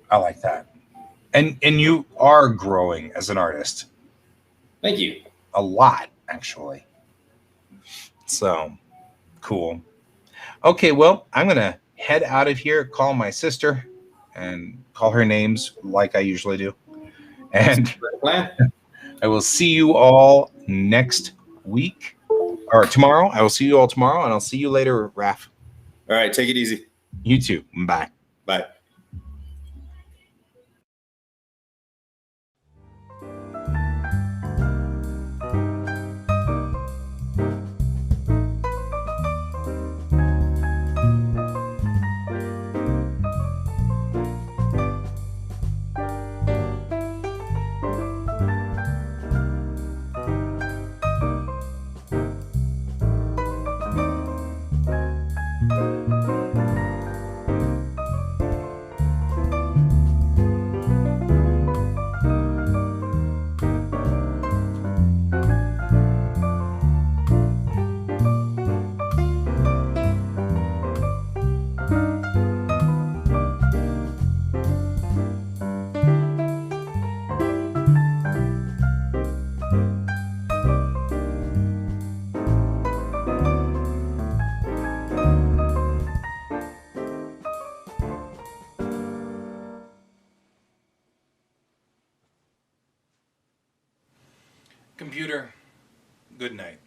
I like that. And you are growing as an artist Thank you. a lot, actually. So cool. Okay, well, I'm gonna head out of here, call my sister, and call her names like I usually do. And Great plan. I will see you all next week or tomorrow. I will see you all tomorrow, and I'll see you later, Raph. All right, take it easy. You too. Bye. Bye. Computer, good night.